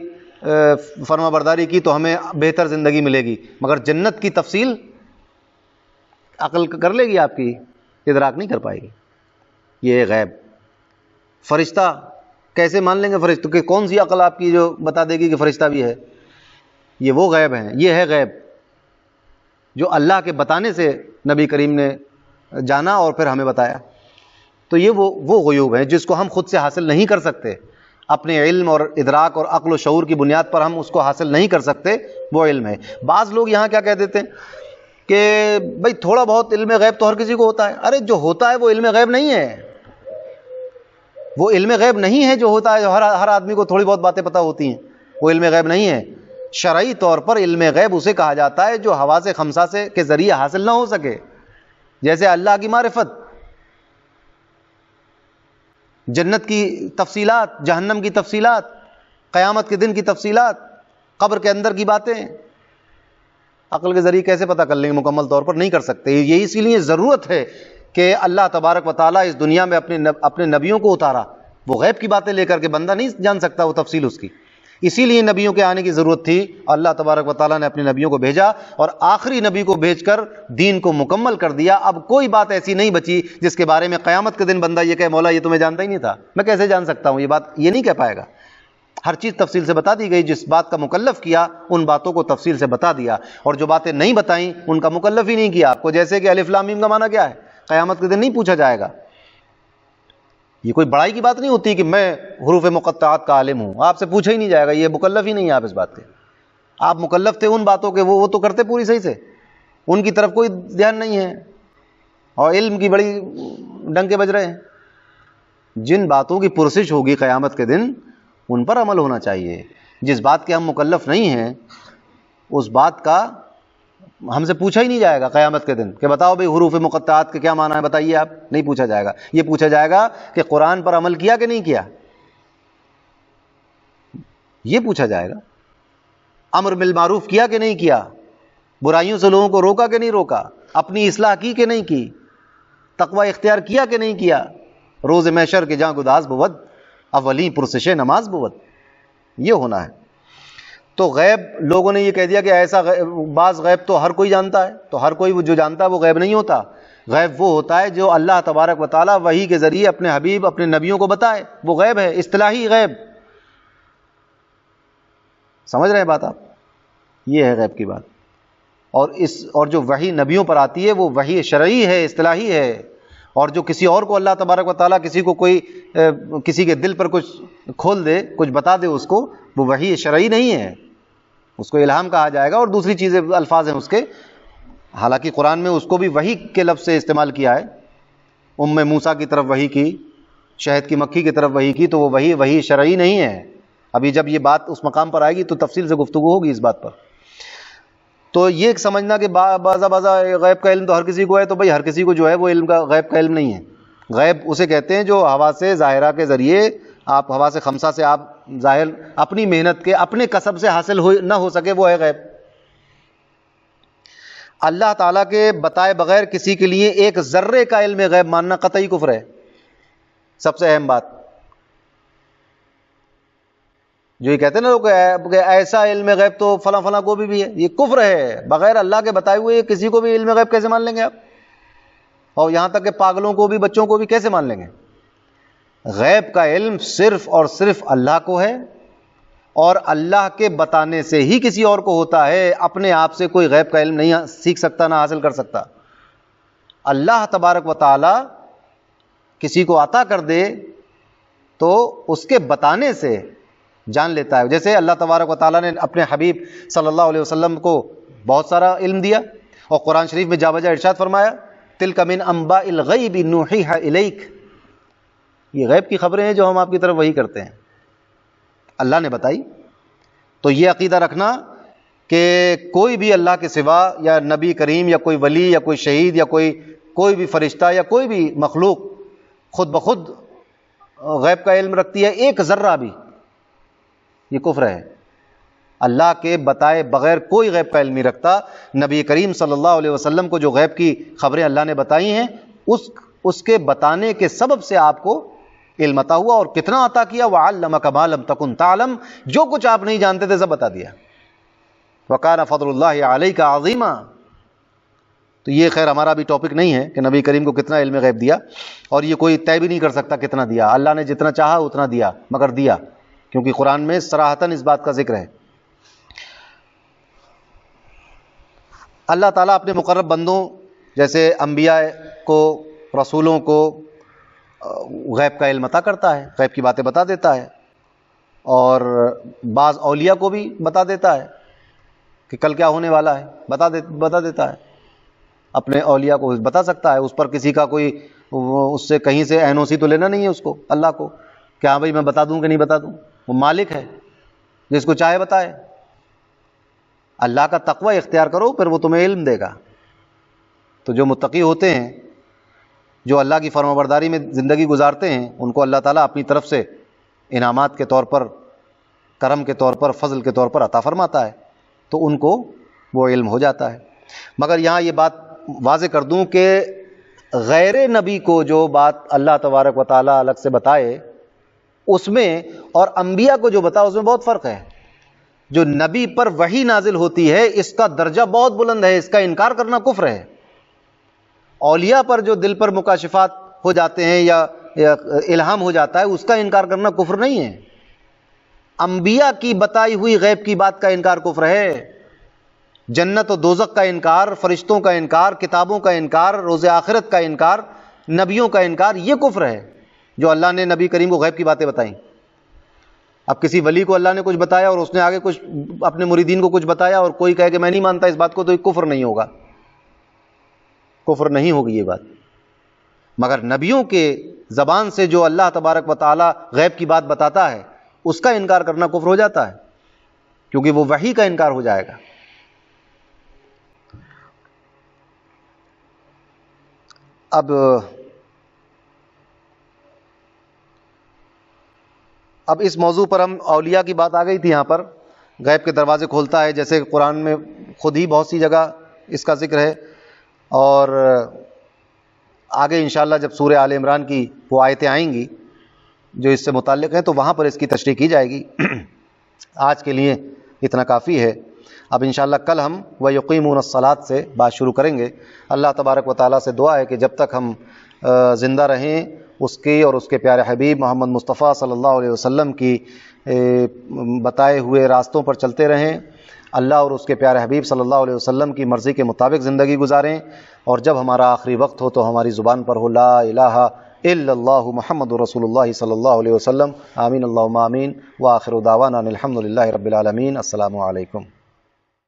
فرما برداری کی تو ہمیں بہتر زندگی ملے گی, مگر جنت کی تفصیل عقل کر لے گی آپ کی, ادراک نہیں کر پائے گی. یہ غیب. فرشتہ کیسے مان لیں گے فرشتہ کہ کون سی عقل آپ کی جو بتا دے گی کہ فرشتہ بھی ہے؟ یہ وہ غیب ہیں. یہ ہے غیب جو اللہ کے بتانے سے نبی کریم نے جانا اور پھر ہمیں بتایا. تو یہ وہ غیوب ہیں جس کو ہم خود سے حاصل نہیں کر سکتے. اپنے علم اور ادراک اور عقل و شعور کی بنیاد پر ہم اس کو حاصل نہیں کر سکتے, وہ علم ہے. بعض لوگ یہاں کیا کہہ دیتے ہیں کہ بھئی تھوڑا بہت علم غیب تو ہر کسی کو ہوتا ہے. ارے جو ہوتا ہے وہ علم غیب نہیں ہے, وہ علم غیب نہیں ہے جو ہوتا ہے. ہر آدمی کو تھوڑی بہت باتیں پتہ ہوتی ہیں, وہ علم غیب نہیں ہے. شرعی طور پر علم غیب اسے کہا جاتا ہے جو حواس خمسہ سے کے ذریعے حاصل نہ ہو سکے, جیسے اللہ کی معرفت, جنت کی تفصیلات, جہنم کی تفصیلات, قیامت کے دن کی تفصیلات, قبر کے اندر کی باتیں. عقل کے ذریعے کیسے پتہ کر لیں گے؟ مکمل طور پر نہیں کر سکتے. یہ اسی لیے ضرورت ہے کہ اللہ تبارک و تعالیٰ اس دنیا میں اپنے نبیوں کو اتارا. وہ غیب کی باتیں لے کر کے بندہ نہیں جان سکتا وہ تفصیل اس کی. اسی لیے نبیوں کے آنے کی ضرورت تھی. اللہ تبارک و تعالیٰ نے اپنے نبیوں کو بھیجا اور آخری نبی کو بھیج کر دین کو مکمل کر دیا. اب کوئی بات ایسی نہیں بچی جس کے بارے میں قیامت کے دن بندہ یہ کہے مولا یہ تو میں جانتا ہی نہیں تھا, میں کیسے جان سکتا ہوں. یہ بات یہ نہیں کہہ پائے گا. ہر چیز تفصیل سے بتا دی گئی. جس بات کا مکلف کیا ان باتوں کو تفصیل سے بتا دیا, اور جو باتیں نہیں بتائیں ان کا مکلف ہی نہیں کیا آپ کو. جیسے کہ الف لام میم کا معنی کیا ہے قیامت کے دن نہیں پوچھا جائے گا. یہ کوئی بڑائی کی بات نہیں ہوتی کہ میں حروف مقطعات کا عالم ہوں, آپ سے پوچھا ہی نہیں جائے گا. یہ مکلف ہی نہیں ہے آپ اس بات کے. آپ مکلف تھے ان باتوں کے, وہ تو کرتے پوری صحیح سے, ان کی طرف کوئی دھیان نہیں ہے, اور علم کی بڑی ڈنکے بج رہے ہیں. جن باتوں کی پرسش ہوگی قیامت کے دن ان پر عمل ہونا چاہیے. جس بات کے ہم مکلف نہیں ہیں اس بات کا ہم سے پوچھا ہی نہیں جائے گا قیامت کے دن کہ بتاؤ بھئی حروف مقطعات کے کیا معنی ہے بتائیے. آپ نہیں پوچھا جائے گا. یہ پوچھا جائے گا کہ قرآن پر عمل کیا کہ نہیں کیا, یہ پوچھا جائے گا. امر بالمعروف کیا کہ نہیں کیا, برائیوں سے لوگوں کو روکا کہ نہیں روکا, اپنی اصلاح کی کہ نہیں کی, تقوی اختیار کیا کہ نہیں کیا. روز محشر کے جہاں گداز بود اولی پرسش نماز بود, یہ ہونا ہے. تو غیب لوگوں نے یہ کہہ دیا کہ ایسا بعض غیب تو ہر کوئی جانتا ہے, تو ہر کوئی جو جانتا ہے وہ غیب نہیں ہوتا. غیب وہ ہوتا ہے جو اللہ تبارک و تعالیٰ وحی کے ذریعے اپنے حبیب اپنے نبیوں کو بتائے, وہ غیب ہے, اصطلاحی غیب. سمجھ رہے ہیں بات آپ؟ یہ ہے غیب کی بات. اور جو وحی نبیوں پر آتی ہے وہ وحی شرعی ہے, اصطلاحی ہے. اور جو کسی اور کو اللہ تبارک و تعالیٰ کسی کے دل پر کچھ کھول دے, کچھ بتا دے اس کو, وہ وحی شرعی نہیں ہے, اس کو الہام کہا جائے گا. اور دوسری چیزیں الفاظ ہیں اس کے, حالانکہ قرآن میں اس کو بھی وحی کے لفظ سے استعمال کیا ہے. موسیٰ کی طرف وحی کی, شہد کی مکھی کی طرف وحی کی, تو وہ وحی شرعی نہیں ہے. ابھی جب یہ بات اس مقام پر آئے گی تو تفصیل سے گفتگو ہوگی اس بات پر. تو یہ سمجھنا کہ بعض غیب کا علم تو ہر کسی کو ہے, تو بھئی ہر کسی کو جو ہے وہ علم کا غیب کا علم نہیں ہے. غیب اسے کہتے ہیں جو حواس ظاہرہ کے ذریعے, آپ حواس خمسہ سے آپ ظاہر اپنی محنت کے اپنے کسب سے حاصل نہ ہو سکے, وہ ہے غیب. اللہ تعالیٰ کے بتائے بغیر کسی کے لیے ایک ذرے کا علم غیب ماننا قطعی کفر ہے. سب سے اہم بات, جو یہ کہتے ہیں نا لوگ کہ ایسا علم غیب تو فلاں فلاں کو بھی ہے، یہ کفر ہے. بغیر اللہ کے بتائے ہوئے کسی کو بھی علم غیب کیسے مان لیں گے آپ؟ اور یہاں تک کہ پاگلوں کو بھی، بچوں کو بھی کیسے مان لیں گے؟ غیب کا علم صرف اور صرف اللہ کو ہے، اور اللہ کے بتانے سے ہی کسی اور کو ہوتا ہے. اپنے آپ سے کوئی غیب کا علم نہیں سیکھ سکتا، نہ حاصل کر سکتا. اللہ تبارک و تعالی کسی کو عطا کر دے تو اس کے بتانے سے جان لیتا ہے. جیسے اللہ تبارک و تعالیٰ نے اپنے حبیب صلی اللہ علیہ وسلم کو بہت سارا علم دیا، اور قرآن شریف میں جا بجا ارشاد فرمایا تلک من انباء الغیب نوحیھا الیک، یہ غیب کی خبریں ہیں جو ہم آپ کی طرف وحی کرتے ہیں، اللہ نے بتائی. تو یہ عقیدہ رکھنا کہ کوئی بھی اللہ کے سوا، یا نبی کریم یا کوئی ولی یا کوئی شہید یا کوئی بھی فرشتہ یا کوئی بھی مخلوق خود بخود غیب کا علم رکھتی ہے ایک ذرہ بھی، یہ کفر ہے. اللہ کے بتائے بغیر کوئی غیب کا علم نہیں رکھتا. نبی کریم صلی اللہ علیہ وسلم کو جو غیب کی خبریں اللہ نے بتائی ہیں، اس کے بتانے کے سبب سے آپ کو علم عطا ہوا. اور کتنا عطا کیا، وَعَلَّمَكَ مَا لَمْ تَكُنْ تَعْلَمْ، جو کچھ آپ نہیں جانتے تھے سب بتا دیا. وَكَانَ فَضْلُ اللَّهِ عَلَيْكَ عَظِيمًا. تو یہ خیر ہمارا بھی ٹاپک نہیں ہے کہ نبی کریم کو کتنا علم غیب دیا، اور یہ کوئی طے بھی نہیں کر سکتا کتنا دیا. اللہ نے جتنا چاہا اتنا دیا، مگر دیا، کیونکہ قرآن میں صراحتاً اس بات کا ذکر ہے. اللہ تعالیٰ اپنے مقرب بندوں جیسے انبیاء کو، رسولوں کو غیب کا علم عطا کرتا ہے، غیب کی باتیں بتا دیتا ہے. اور بعض اولیاء کو بھی بتا دیتا ہے کہ کل کیا ہونے والا ہے، بتا دیتا ہے. اپنے اولیاء کو بتا سکتا ہے، اس پر کسی کا کوئی اس سے کہیں سے این او سی تو لینا نہیں ہے اس کو، اللہ کو، کہ ہاں بھائی میں بتا دوں کہ نہیں بتا دوں. وہ مالک ہے، جس کو چاہے بتائے. اللہ کا تقوی اختیار کرو، پھر وہ تمہیں علم دے گا. تو جو متقی ہوتے ہیں، جو اللہ کی فرمانبرداری میں زندگی گزارتے ہیں، ان کو اللہ تعالیٰ اپنی طرف سے انعامات کے طور پر، کرم کے طور پر، فضل کے طور پر عطا فرماتا ہے، تو ان کو وہ علم ہو جاتا ہے. مگر یہاں یہ بات واضح کر دوں کہ غیر نبی کو جو بات اللہ تبارک و تعالیٰ الگ سے بتائے اس میں، اور انبیاء کو جو بتا، اس میں بہت فرق ہے. جو نبی پر وحی نازل ہوتی ہے اس کا درجہ بہت بلند ہے، اس کا انکار کرنا کفر ہے. اولیاء پر جو دل پر مکاشفات ہو جاتے ہیں یا الہام ہو جاتا ہے، اس کا انکار کرنا کفر نہیں ہے. انبیاء کی بتائی ہوئی غیب کی بات کا انکار کفر ہے. جنت و دوزخ کا انکار، فرشتوں کا انکار، کتابوں کا انکار، روز آخرت کا انکار، نبیوں کا انکار، یہ کفر ہے جو اللہ نے نبی کریم کو غیب کی باتیں بتائیں. اب کسی ولی کو اللہ نے کچھ بتایا اور اس نے آگے کچھ اپنے مریدین کو کچھ بتایا، اور کوئی کہے کہ میں نہیں مانتا اس بات کو، تو یہ کفر نہیں ہوگا، کفر نہیں ہوگی یہ بات. مگر نبیوں کے زبان سے جو اللہ تبارک و تعالی غیب کی بات بتاتا ہے، اس کا انکار کرنا کفر ہو جاتا ہے، کیونکہ وہ وحی کا انکار ہو جائے گا. اب اس موضوع پر ہم اولیاء کی بات آ گئی تھی، یہاں پر غیب کے دروازے کھولتا ہے، جیسے قرآن میں خود ہی بہت سی جگہ اس کا ذکر ہے. اور آگے انشاءاللہ جب سورہ آل عمران کی وہ آیتیں آئیں گی جو اس سے متعلق ہیں، تو وہاں پر اس کی تشریح کی جائے گی. آج کے لیے اتنا کافی ہے. اب انشاءاللہ کل ہم وَيُقِيمُونَ الصَّلَاةَ سے بات شروع کریں گے. اللہ تبارک و تعالیٰ سے دعا ہے کہ جب تک ہم زندہ رہیں اس کی اور اس کے پیارے حبیب محمد مصطفیٰ صلی اللہ علیہ وسلم کی بتائے ہوئے راستوں پر چلتے رہیں، اللہ اور اس کے پیارے حبیب صلی اللہ علیہ وسلم کی مرضی کے مطابق زندگی گزاریں، اور جب ہمارا آخری وقت ہو تو ہماری زبان پر ہو لا الہ الا اللہ محمد رسول اللہ صلی اللہ علیہ وسلم. آمین اللہم آمین. وآخر دعوانا الحمد للہ رب العالمین. السلام علیکم.